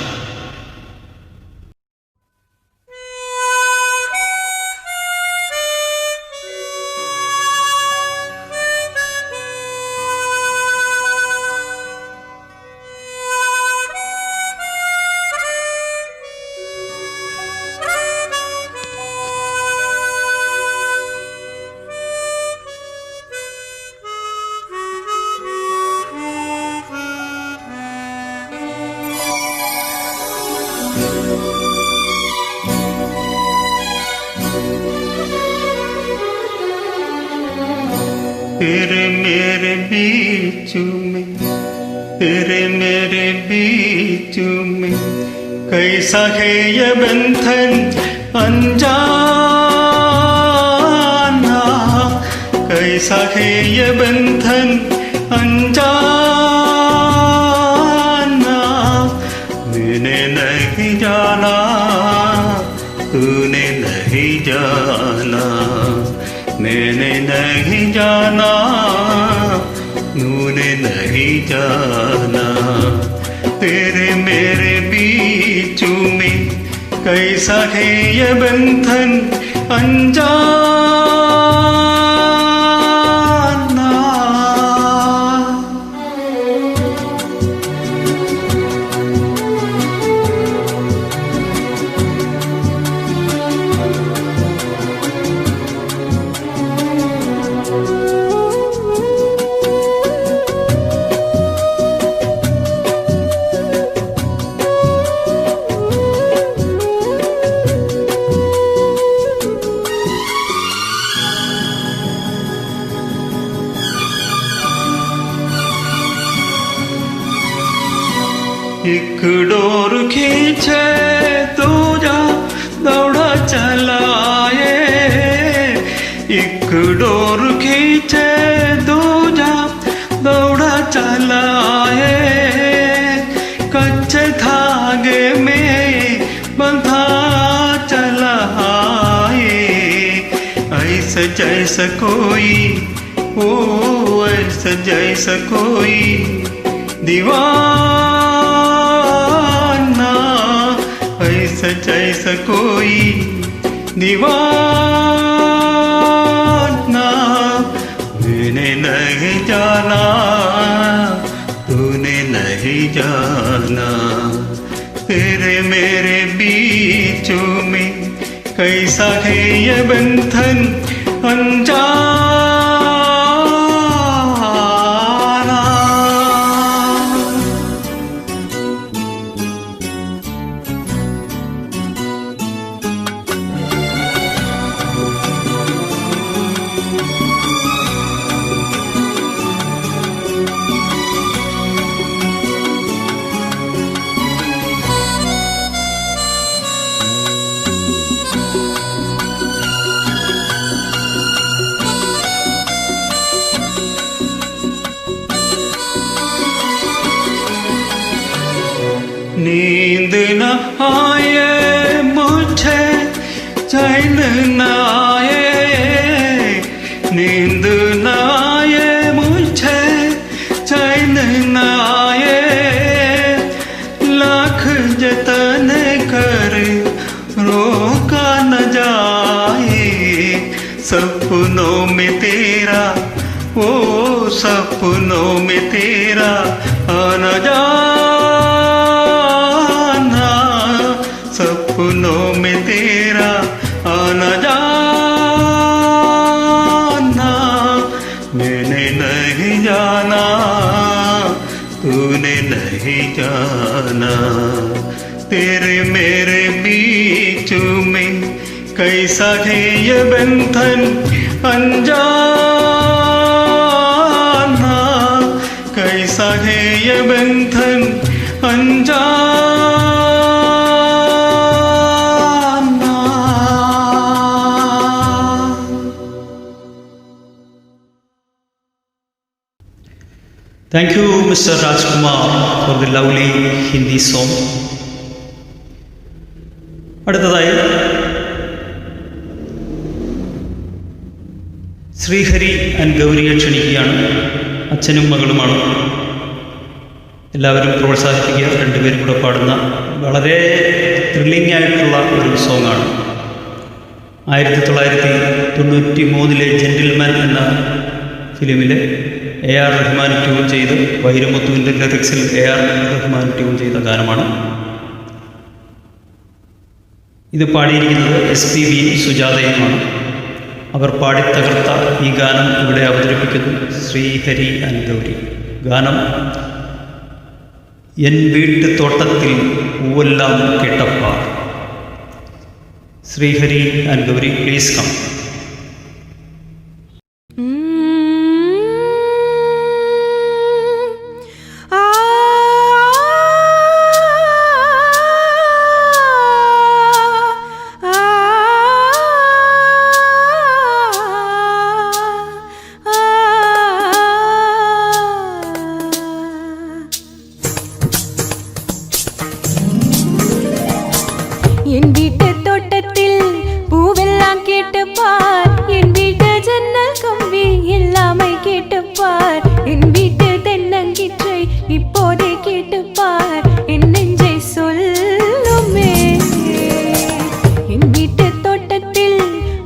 तेरे मेरे बीच में तेरे मेरे बीच में कैसा है ये बंधन अनजाना, कैसा है ये बंधन अनजाना। मैंने नहीं जाना तूने नहीं जाना, मैंने नहीं जाना तूने नहीं जाना। तेरे मेरे बीच में कैसा है ये बंधन अनजाना। एक डोर खींचे दूजा दौड़ा चलाए, एक डोर खींचे दूजा दौड़ा चलाए। कच्चे धागे में बंधा चलाए, ऐसा जैसा कोई ओ ऐसा जैसा कोई दीवाना ऐसा जैसा कोई दीवाना मैंने नहीं जाना तूने नहीं जाना तेरे मेरे बीचों में कैसा है ये बंधन अनजाना। नींद न आए मुझे चैन न आए नींद न आए मुझे चैन न आए लाख जतन कर रोका न जाए सपनों में तेरा वो सपनों में तेरा आना जाना सपनों में तेरा आना जाना मैंने नहीं जाना तूने नहीं जाना तेरे मेरे बीच में कैसा है ये बंधन अनजाना कैसा है ये बंधन अनजाना। Thank you, Mr. Rajkumar, for the lovely Hindi song. അടുത്തതായി ശ്രീഹരി ആൻഡ് ഗൗരിയെ ക്ഷണിക്കുകയാണ്. അച്ഛനും മകളുമാണ്. എല്ലാവരും പ്രോത്സാഹിപ്പിക്കുക. രണ്ടുപേരും കൂടെ പാടുന്ന വളരെ ത്രില്ലിംഗ് ആയിട്ടുള്ള ഒരു സോങ്ങാണ്. 1993 ജെന്റിൽമാൻ എന്ന ഫിലിമിലെ AR റഹ്മാൻ ട്യൂൺ ചെയ്ത് വൈരമുത്തുവിൻ്റെ ലിറിക്സിൽ AR റഹ്മാൻ ട്യൂൺ ചെയ്ത ഗാനമാണ്. ഇത് പാടിയിരിക്കുന്നത് SPB സുജാതയുമാണ്. അവർ പാടിത്തകർത്ത ഈ ഗാനം ഇവിടെ അവതരിപ്പിക്കുന്നു ശ്രീഹരി ആൻഡ് ഗൗരി. ഗാനം എൻ വീട്ടു തോട്ടത്തിൽ പൂവെല്ലാം കേട്ടപ്പാർ. Srihari and Gauri, please come. என் வீட்டு தோட்டத்தில் பூவெல்லாம் கேட்டுப்பார் என் வீட்டு ஜன்னல் கம்பி எல்லாமே கேட்டுப்பார் என் வீட்டு தென்னங்கிற்றை இப்போதே கேட்டுப்பார் என் நெஞ்சை சொல்லுமே என் வீட்டு தோட்டத்தில்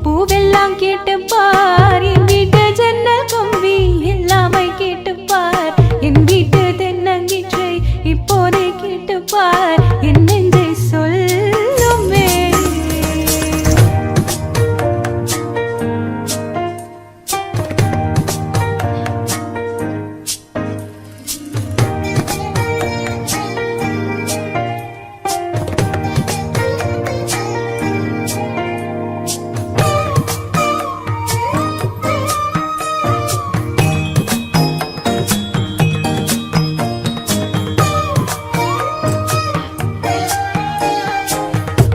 பூவெல்லாம் கேட்டுப்பார் என் வீட்டு ஜன்னல் கம்பி எல்லாமே கேட்டுப்பார் என் வீட்டு தென்னங்கிற்றை இப்போதே கேட்டுப்பார் என் நெஞ்சை சொல்லுமே.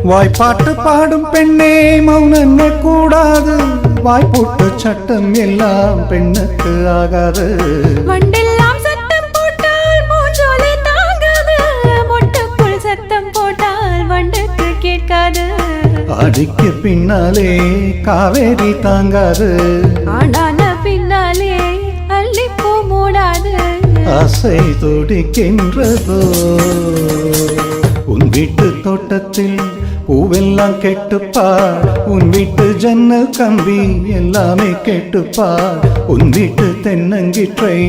வாய்ப்பாட்டு பாடும் பெண்ணே மௌனன்ன கூடாது வாய்ப்பூட்டு சட்டம் எல்லாம் பெண்ணுக்கு ஆகாது. வண்டெல்லாம் சத்தம் போட்டால் மூஞ்சோலை தாங்காது மொட்டுக்குள் சத்தம் போட்டால் வண்டுக்கு கேட்காது. அடிக்கு பின்னாலே காவேரி தாங்காது ஆனான பின்னாலே அள்ளிப்பூ மூடாது. ஆசை துடிக்கின்றதோ உன் வீட்டு தோட்டத்தில் பூவெல்லாம் கேட்டுப்பார் உன் வீட்டு ஜன்னல் கம்பி எல்லாமே கேட்டுப்பார் உன் வீட்டு தென்னங்கிற்றை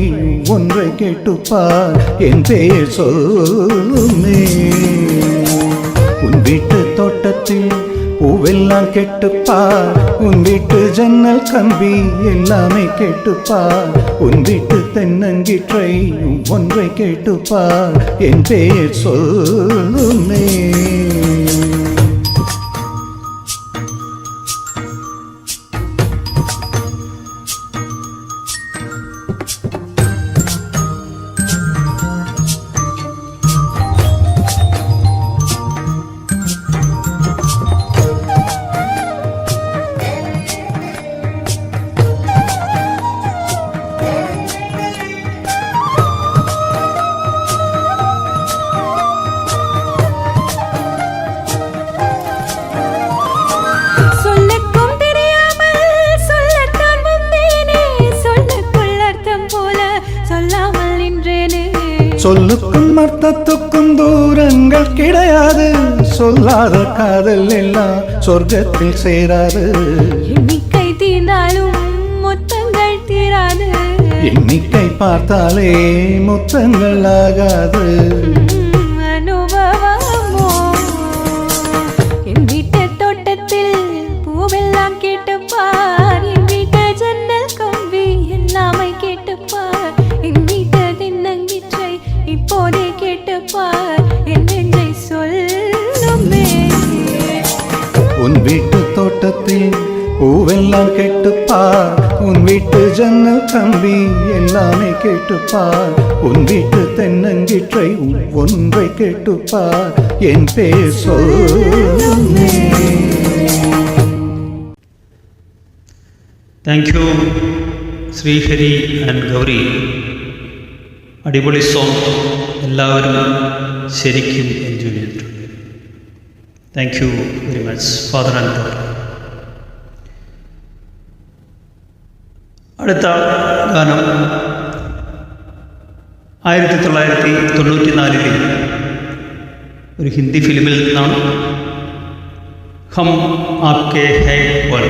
ஒன்றை கேட்டுப்பார் என் பெயர் சொல்லுமே உன் வீட்டு தோட்டத்தில் பூவெல்லாம் கேட்டுப்பார் உன் வீட்டு ஜன்னல் கம்பி எல்லாமே கேட்டுப்பார் உன் வீட்டு தென்னங்கிற்றை ஒன்றை கேட்டுப்பார் என் பெயர் சொல்லுமே சொல்லுக்கும் அர்த்தத்துக்கும் தூரங்கள் கிடையாது சொல்லாத காதல் எல்லாம் சொர்க்கத்தில் சேராது எண்ணிக்கை தீர்ந்தாலும் முத்தங்கள் தீராது எண்ணிக்கை பார்த்தாலே முத்தங்கள் ஆகாது அனுபவமோ என் வீட்டு தோட்டத்தில் பூவெல்லாம் கேட்டுப்பார் என் வீட்டு ஜன்னல் கம்பி எல்லாமே கேட்டுப்பார் என் வீட்டு தின்னங்கிற்றை இப்போதே கேட்டுப்பார் என் நெஞ்சை சொல்லுமே உன் வீட்டு தோட்டத்தில் பூவெல்லாம் கேட்டுப்பார் உன் வீட்டு ஜன்னல் கம்பி எல்லாமே கேட்டுப்பார் உன் வீட்டு தென்னங்கிற்றை ஒன்றை கேட்டுப்பார் என் பேர் சொல்லுமே. Thank you Sreehari and Gauri. അടിപൊളി സോങ്, എല്ലാവരും ശരിക്കും എൻജോയ് ചെയ്തിട്ടുണ്ട്. Thank you very much father and daughter. അടുത്ത ഗാനം 1994 ഒരു ഹിന്ദി ഫിലിമിൽ നിന്നാണ്. ഹം ആപ്കെ ഹൈ വൽ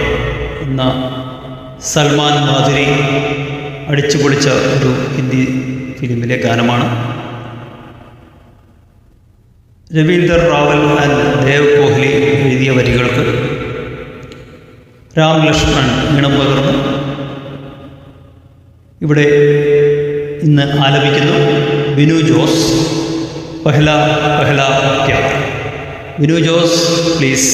എന്ന സൽമാൻ മാധുരി അടിച്ചു പൊളിച്ച ഒരു ഹിന്ദി ഫിലിമിലെ ഗാനമാണ്. രവീന്ദർ റാവൽ ആൻഡ് ദേവ് കോഹ്ലി എഴുതിയ വരികൾക്ക് രാം ലക്ഷ്മൺ ഈണം പകർന്നു ഇവിടെ ഇന്ന് ആലപിക്കുന്നു ബിനു ജോസ്. പഹല പഹല പ്യാർ. ബിനു ജോസ് പ്ലീസ്.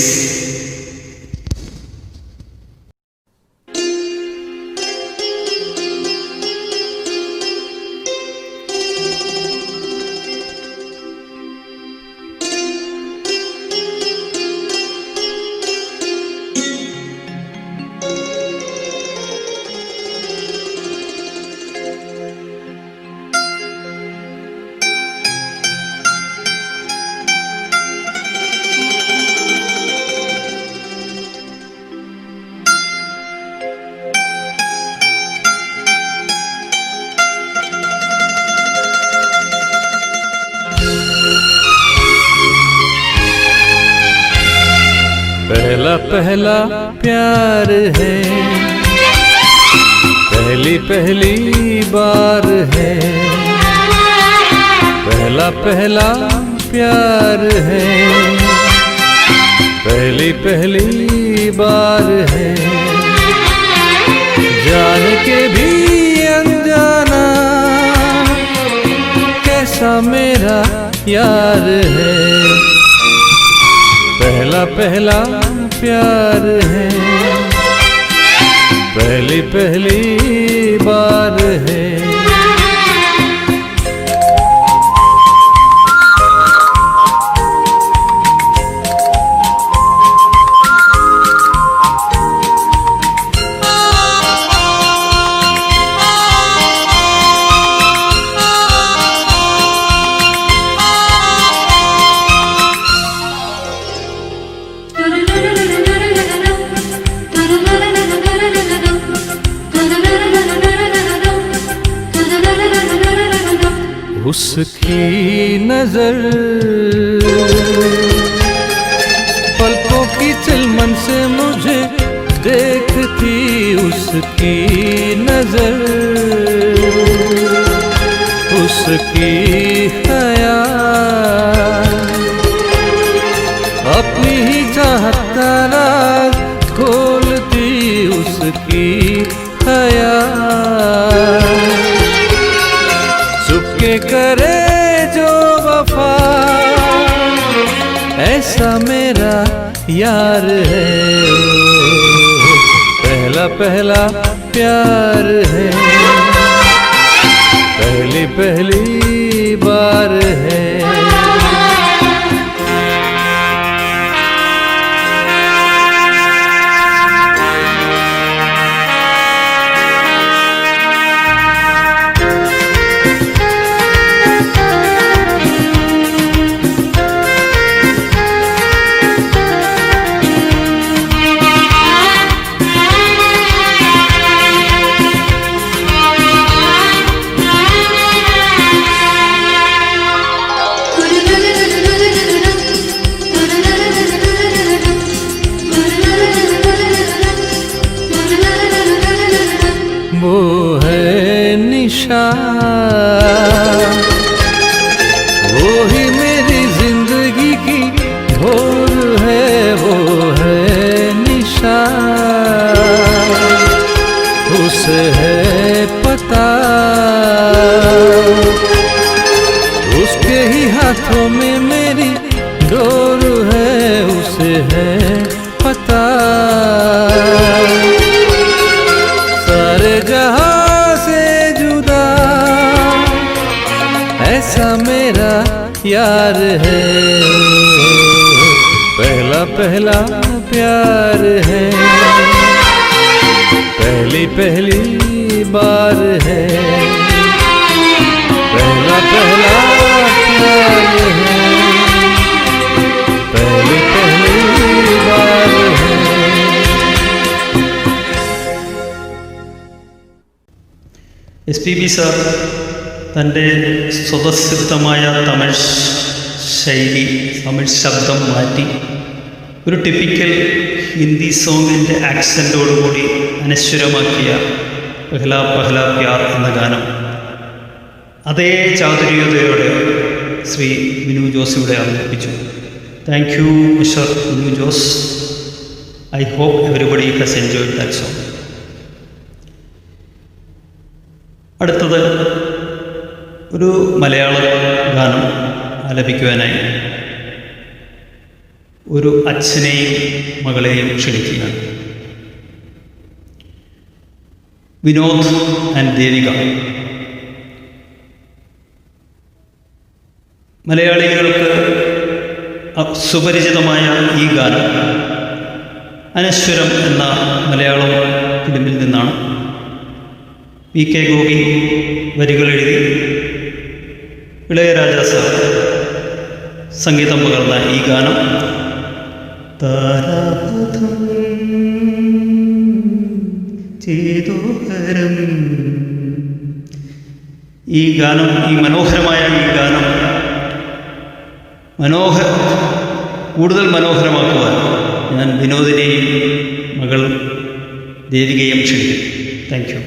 पहला पहला प्यार है, पहली पहली बार है, पहला पहला प्यार है, पहली पहली बार है, जान के भी अनजाना कैसा मेरा यार है, पहला पहला प्यार है, पहली पहली बार है। उसकी नजर पलकों की चिलमन से मुझे देखती, उसकी नजर उसकी हया अपनी ही चाहत का राज खोलती, उसकी हया चुपके करे जो वफा, ऐसा मेरा यार है, पहला पहला प्यार है, पहली पहली बार है। वो है निशा, वो ही मेरी जिंदगी की भोर है, वो है निशा, उसे है पता, उसके ही हाथों में मेरी डोर है, उसे है पता, सारे जहां से जुदा ऐसा मेरा यार है, पहला पहला प्यार है, पहली पहली बार है, पहला पहला प्यार है, पहली पहली बार है। SPB സാർ തൻ്റെ സ്വതസിദ്ധമായ തമിഴ് ശൈലി, തമിഴ് ശബ്ദം മാറ്റി ഒരു ടിപ്പിക്കൽ ഹിന്ദി സോങ്ങിൻ്റെ ആക്സെൻറ്റോടുകൂടി അനശ്വരമാക്കിയ പെഹ്ലാ പെഹ്ലാ പ്യാർ എന്ന ഗാനം അതേ ചാതുര്യതയോടെ ശ്രീ വിനു ജോസ് ഇവിടെ അവതരിപ്പിച്ചു. Thank you mister Vinu Jose. I hope everybody has enjoyed that song. അടുത്തത് ഒരു മലയാള ഗാനം ആലപിക്കുവാനായി ഒരു അച്ഛനെയും മകളെയും ക്ഷണിക്കുകയാണ്. വിനോദ് ആൻഡ് ദേവിക. മലയാളികൾക്ക് സുപരിചിതമായ ഈ ഗാനം അനശ്വരം എന്ന മലയാളം ഫിലിമിൽ നിന്നാണ്. PK ഗോപി വരികൾ എഴുതി ഇളയരാജ സാർ സംഗീതം പകർന്ന ഈ ഗാനം താരാപഥം ചേതോഹരം. ഈ ഗാനം, ഈ മനോഹരമായ ഈ ഗാനം കൂടുതൽ മനോഹരമാക്കുവാൻ ഞാൻ വിനോദിനെയും മകൾ ദേവികയും ക്ഷണിക്കും. Thank you.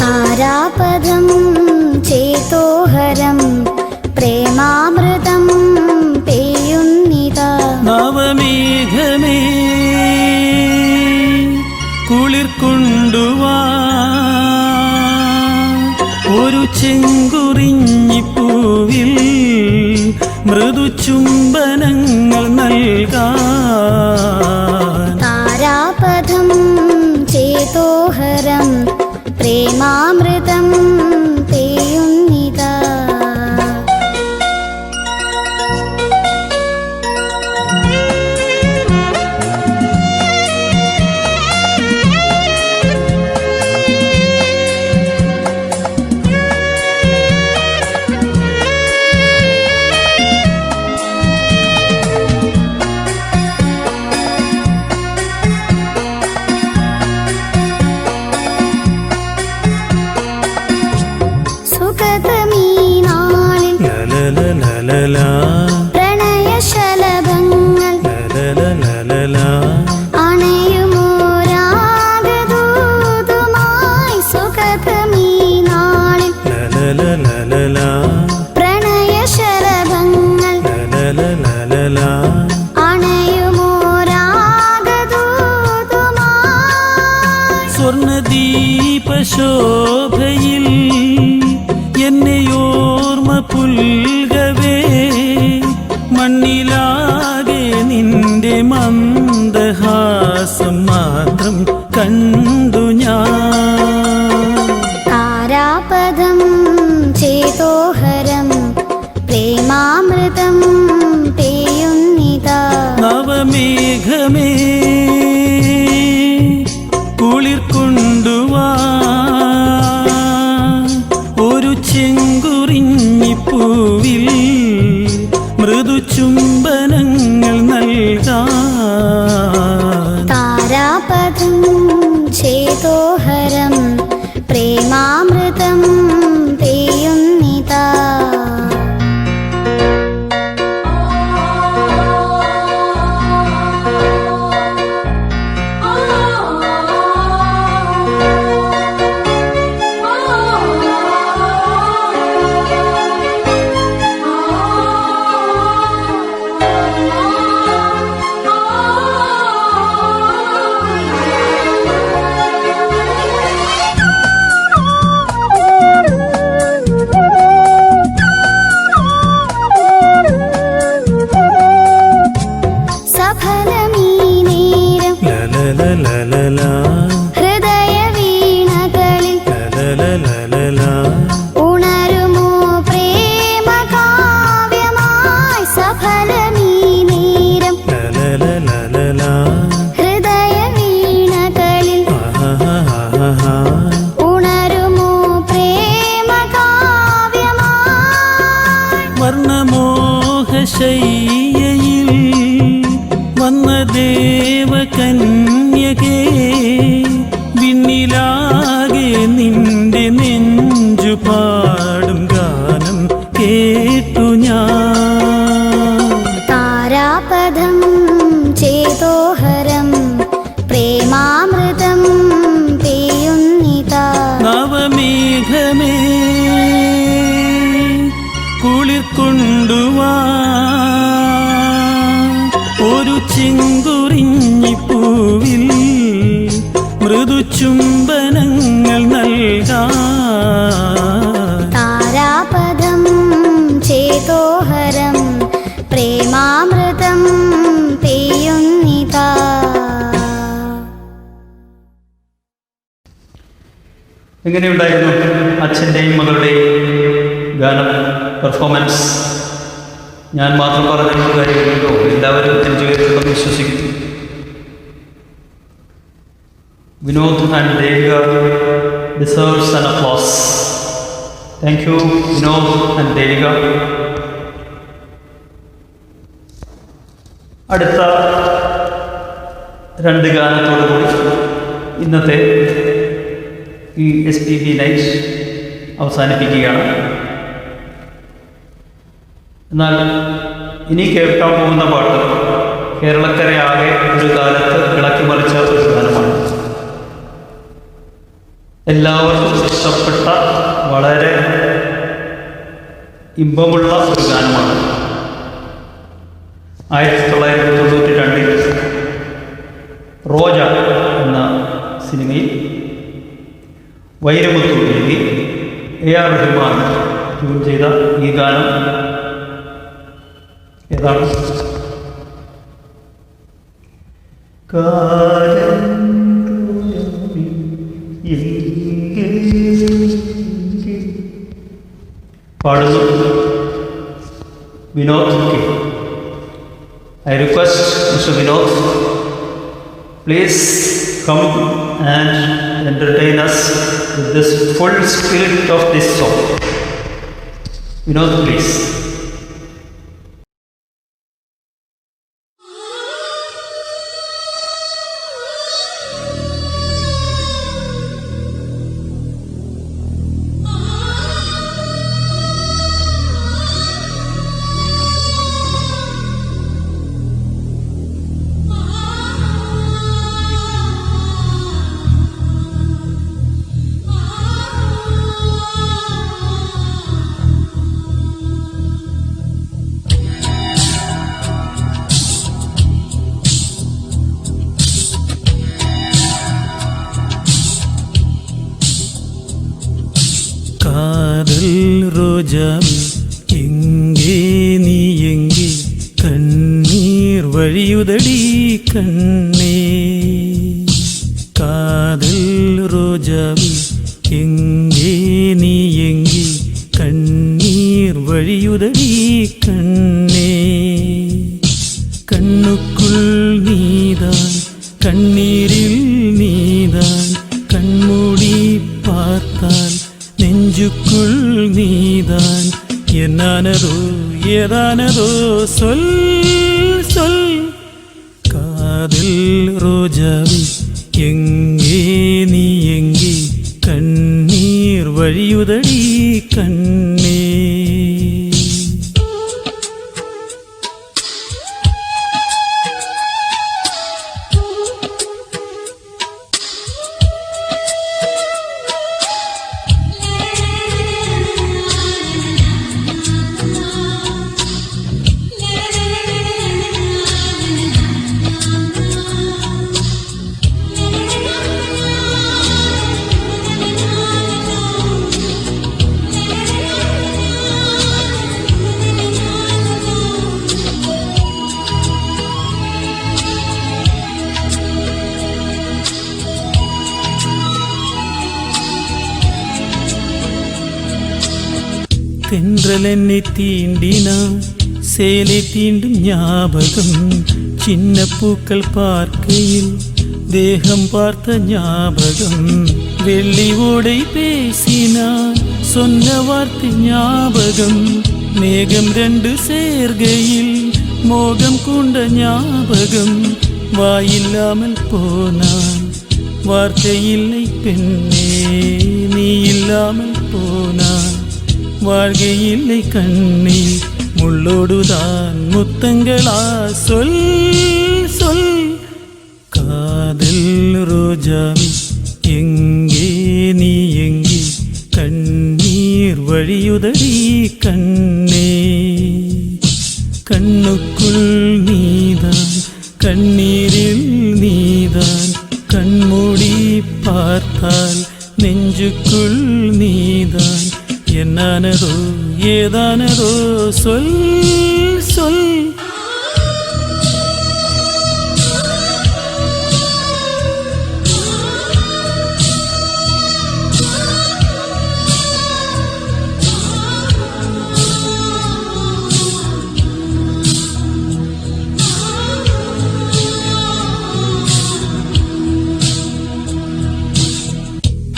താരാപദം ചേതോഹരം പ്രേമാമൃതം പെയ്യുന്നിതാ. നവമേഘമേ കുളിർ കൊണ്ടുവാ, ഒരു ചെങ്കുറിഞ്ഞിപ്പൂവിൽ മൃദുചുംബനങ്ങൾ നൽകാൻ. താരാപദം ചേതോഹരം പ്രേമാമൃതം പെയ്യുന്നിതാ. പ്രണയശലഭങ്ങൾ അണയുമോരാഗദൂതുമായി സുഖതമീ നാളിൽ പ്രണയശലഭങ്ങൾ അണയുമോരാഗദൂതുമായി സ്വർണദീപശോഭയിൽ എന്നെയോർമ്മ പുൽകവേ മണ്ണിലാകെ നിന്റെ മന്ദഹാസം മാത്രം കണ്ടു ഞാൻ. താരാപദം ചേതോഹരം പ്രേമാമൃതം പേയുന്നിതാ. നവമേഘമേ കുളിർ കൊണ്ടുവാ ഒരു ചെങ്കുറിഞ്ഞിപ്പൂവിൽ മൃദുചുംബനങ്ങൾ നൽകാൻ. താരാപദം ചേതോഹരം പ്രേമാമൃതം പേയുന്നിതാ. സഫലമീ നേരം ഹൃദയവീണകളിൽ ഉണരുമോ പ്രേമകാവ്യമായി. സഫലമീ നേരം ഹൃദയവീണകളിൽ ഉണരുമോ പ്രേമകാവ്യമായി. വർണ്ണമോഹശയ്യയിൽ വന്ന ദേവകന്യകേ വിണ്ണിലാകെ നിന്റെ നെഞ്ചു പാടും ഗാനം കേട്ടു ഞാൻ. താരാപദം ചേതോഹരം പ്രേമാമൃതം പേയുന്നിതാ. നവമേഘമേ കുളിർ കൊണ്ടുവാ ഒരു ചെങ്കുറിഞ്ഞിപ്പൂവിൽ മൃദുചുംബനങ്ങൾ നൽകാൻ. താരാപദം ചേതോഹരം പ്രേമാമൃതം പേയുന്നിതാ. എങ്ങനെയുണ്ടായിരുന്നു അച്ഛൻ്റെയും മകളുടെയും ഗാനം പെർഫോമൻസ്? ഞാൻ മാത്രം പറഞ്ഞ കാര്യങ്ങളുണ്ടോ? എല്ലാവരും എൻജോയ് ചെയ്തിട്ടുണ്ടെന്ന് വിശ്വസിക്കുന്നു. Vinod and Devika deserves an applause. Thank you, Vinod and Devika. അടുത്ത രണ്ട് ഗാനത്തോടുകൂടി ഇന്നത്തെ ഈ SPB നൈറ്റ് അവസാനിപ്പിക്കുകയാണ്. എന്നാൽ ഇനി കേൾക്കാൻ പോകുന്ന പാട്ട് കേരളക്കരയാകെ ഒരു കാലത്ത് ഇളക്കി മറിച്ച ഒരു ഗാനമാണ്. എല്ലാവർക്കും ഇഷ്ടപ്പെട്ട വളരെ ഇമ്പമുള്ള ഒരു ഗാനമാണ്. 1992 റോജ എന്ന സിനിമയിൽ വൈരമുത്തു എഴുതി AR റഹ്മാൻ ട്യൂൺ ചെയ്ത ഈ ഗാനം ഏതാണ്? പാടുന്നു Vinod K. I request Mr. Vinod, please come and entertain us with this full spirit of this song. Vinod, please. காதல் ரோஜாவே எங்கே நீ எங்கே கண்ணீர் வழியுதடி கண்ணே. காதல் ரோஜாவே எங்கே நீ எங்கே கண்ணீர் வழியுதடி கண்ணே. கண்ணுக்குள் நீதான் கண்ணீரில் நீதான் கண்மூடி பார்த்தால் நெஞ்சுக்குள் நீதான். என்னானதோ ஏதானதோ சொல் சொல். காதல் ரோஜாவே எங்கே நீ எங்கே கண்ணீர் வழியுதடி கண்ணே. தென்றல் என்னை தீண்டினான் சேலை தீண்டும் ஞாபகம். சின்ன பூக்கள் பார்க்கையில் தேகம் பார்த்த ஞாபகம். வெள்ளி ஓடை பேசினான் சொன்ன வார்த்தை ஞாபகம். மேகம் ரெண்டு சேர்கையில் மோகம் கொண்ட ஞாபகம். வாயில்லாமல் போனான் வார்த்தை இல்லை பெண்ணே. நீ இல்லாமல் போனான் வாழ்க்கை இல்லை கண்ணே. முள்ளோடுதான் முத்தங்களா சொல் சொல். காதல் ரோஜாவே எங்கே நீ எங்கே கண்ணீர் வழியுதடி கண்ணே. கண்ணுக்குள் நீதான் கண்ணீரில் நீதான் கண்மூடி பார்த்தால் நெஞ்சுக்குள் நீதான். என்னானதோ ஏதானதோ சொல் சொல்.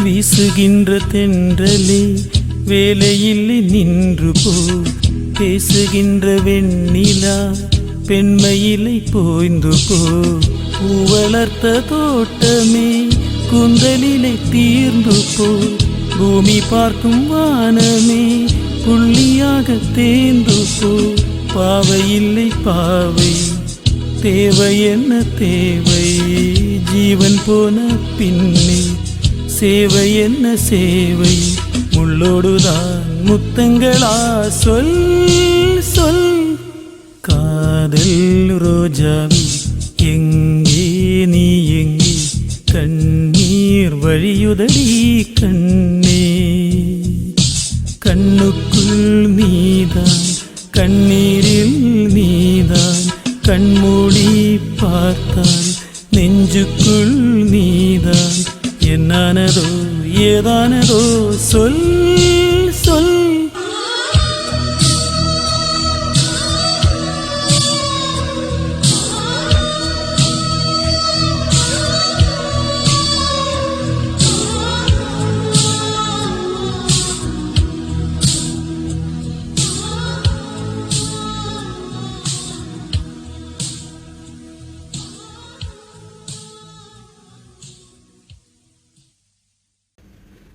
வீசுகின்ற தென்றலே வேலையில்லை நின்று போ. பேசுகின்ற வெண்ணிலா பெண்மையிலை போய்ந்து போ. பூவளர்த்த தோட்டமே குந்தலிலை தீர்ந்து போ. பூமி பார்க்கும் வானமே புள்ளியாக தேர்ந்து போ. பாவை இல்லை பாவை தேவை என்ன தேவை. ஜீவன் போன பின்னே சேவை என்ன சேவை. முள்ளோடுதான் முத்தங்களா சொல் சொல். காதல் ரோஜாவே எங்கே நீ எங்கே கண்ணீர் வழியுதடி கண்ணே. கண்ணுக்குள் நீதான் கண்ணீரில் நீதான் கண்மூடி பார்த்தால் நெஞ்சுக்குள் நீதான். என்னானதோ ஏதானதோ சொல் சொல்.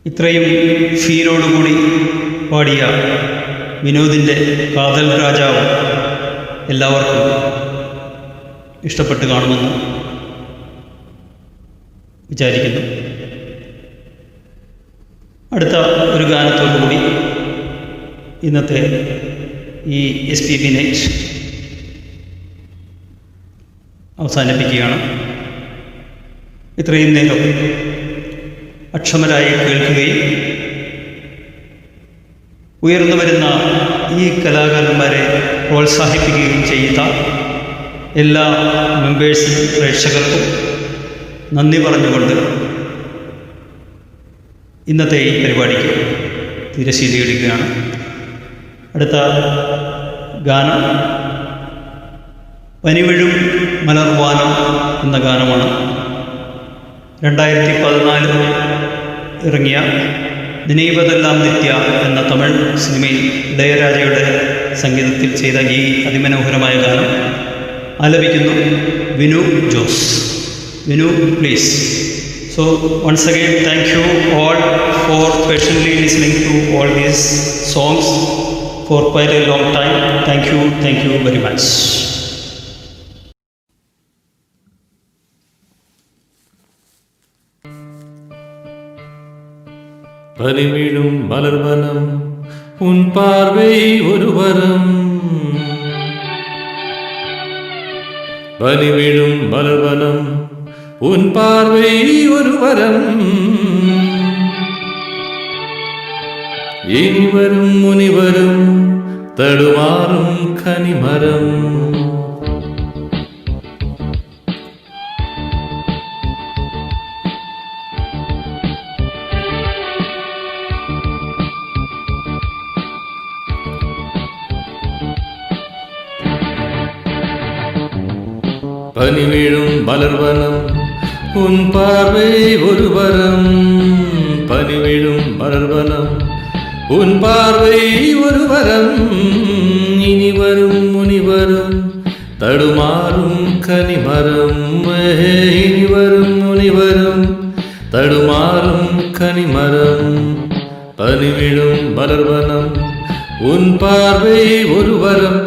ഇത്രയും ഫീലോടുകൂടി പാടിയ വിനോദിൻ്റെ കാതൽ രാജാവ് എല്ലാവർക്കും ഇഷ്ടപ്പെട്ട് കാണുമെന്ന് വിചാരിക്കുന്നു. അടുത്ത ഒരു ഗാനത്തോടുകൂടി ഇന്നത്തെ ഈ SPB നൈറ്റ് അവസാനിപ്പിക്കുകയാണ്. ഇത്രയും നേരം അക്ഷമരായി കേൾക്കുകയും ഉയർന്നു വരുന്ന ഈ കലാകാരന്മാരെ പ്രോത്സാഹിപ്പിക്കുകയും ചെയ്ത എല്ലാ മെമ്പേഴ്സിനും പ്രേക്ഷകർക്കും നന്ദി പറഞ്ഞുകൊണ്ട് ഇന്നത്തെ ഈ പരിപാടിക്ക് തിരശ്ശീലയിടുകയാണ്. അടുത്ത ഗാനം പനിവിഴും മലർവാനം എന്ന ഗാനമാണ്. 2014 ഇറങ്ങിയ ദിനീപതെല്ലാം നിത്യ എന്ന തമിഴ് സിനിമയിൽ ഇളയരാജയുടെ സംഗീതത്തിൽ ചെയ്ത ഈ അതിമനോഹരമായ ഗാനം ആലപിക്കുന്നു Vinu Jose. Vinu, please. So once again, thank you all for patiently listening to all these songs for quite a long time. Thank you very much. பனிவிடும் மலர்வனம் உன் பார்வை ஒரு வரம். பனிவிடும் மலர்வனம் உன் பார்வை ஒரு வரம். இனிவரும் முனிவரும் தடுமாறும் கனிமரம். பனிவிழும் மலர்வனம் உன் பார்வை ஒரு வரம். பனிவிழும் மலர்வனம் உன் பார்வை ஒரு வரம். இனிவரும் முனிவரும் தடுமாறும் கனிமரம். இனிவரும் முனிவரும் தடுமாறும் கனிமரம். பனிவிழும் மலர்வனம் உன் பார்வை ஒரு வரம்.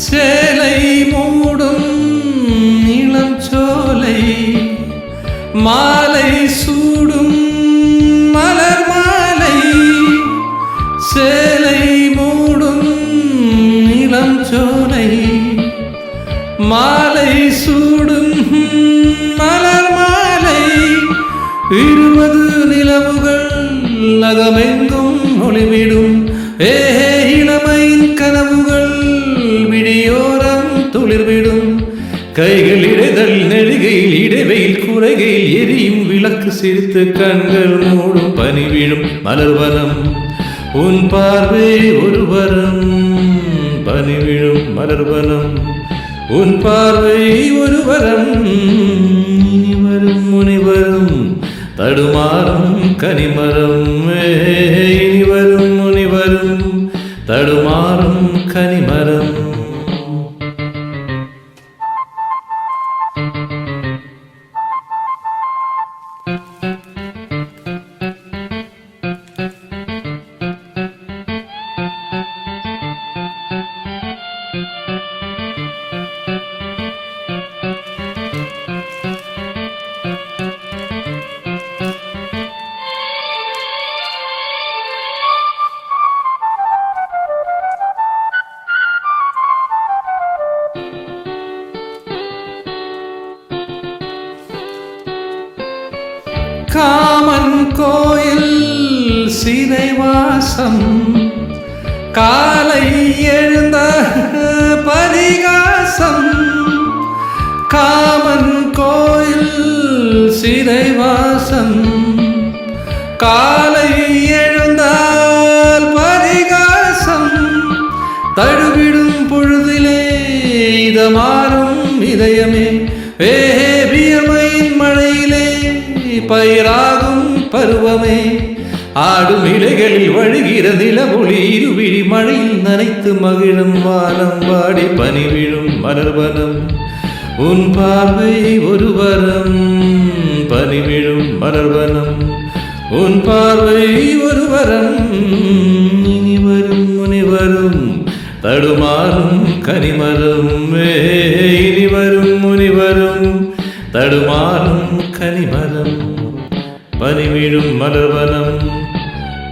சேலை மூடும் இளம் சோலை மாலை சூடும் மலர் மாலை. சேலை மூடும் இளம் சோலை மாலை சூடும் மலர் மாலை. 20 நிலவுகள் நகமெங்கும் ஒளிவிடும். இளமையின் கனவுகள் விடியோரம் துளிர்விடும். கைகள் இடைதல் நெடுகையில் இடைவையில் குறைகையில் எரியும் விளக்கு சிரித்து கண்கள் மூடும். பனிவிழும் மலர்வனம் உன் பார்வை ஒரு வரம். பனிவிழும் மலர்வனம் உன் பார்வை ஒரு வரம். இனிவரும் முனிவரும் தடுமாறும் கனிமரம். இனிவரும் முனிவரும் தடுமாறும் கனிமரம். காமன் கோயில் சிறைவாசம் காலை எழுந்த பரிகாசம். காமன் கோயில் சிறைவாசம் காலை எழுந்தால் பரிகாசம். தழுவிடும் பொழுதிலே இதமாறும் இதயமே. வியர்மையின் மழையிலே பயிராகும் பருவமே. ஆடும் இலைகளில் வழுகிற நிலவொளி இருவிழி மழையில் நனைத்து மகிழும் வானம் வாடி பனிவிழும் மலர்வனம் உன் பார்வை ஒரு வரம். பனிவிழும் மலர்வனம் உன் பார்வை ஒரு வரம், இனி வரும் முனிவரும் தடுமாறும் கனிமரம். இனி வரும் முனிவரும் தடுமாறும் கனிமரம். பனிவிழும் மலர்வனம்,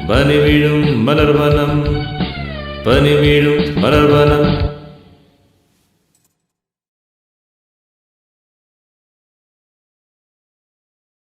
பனிவிழும் மலர்வனம், பனிவிழும் மலர்வனம்.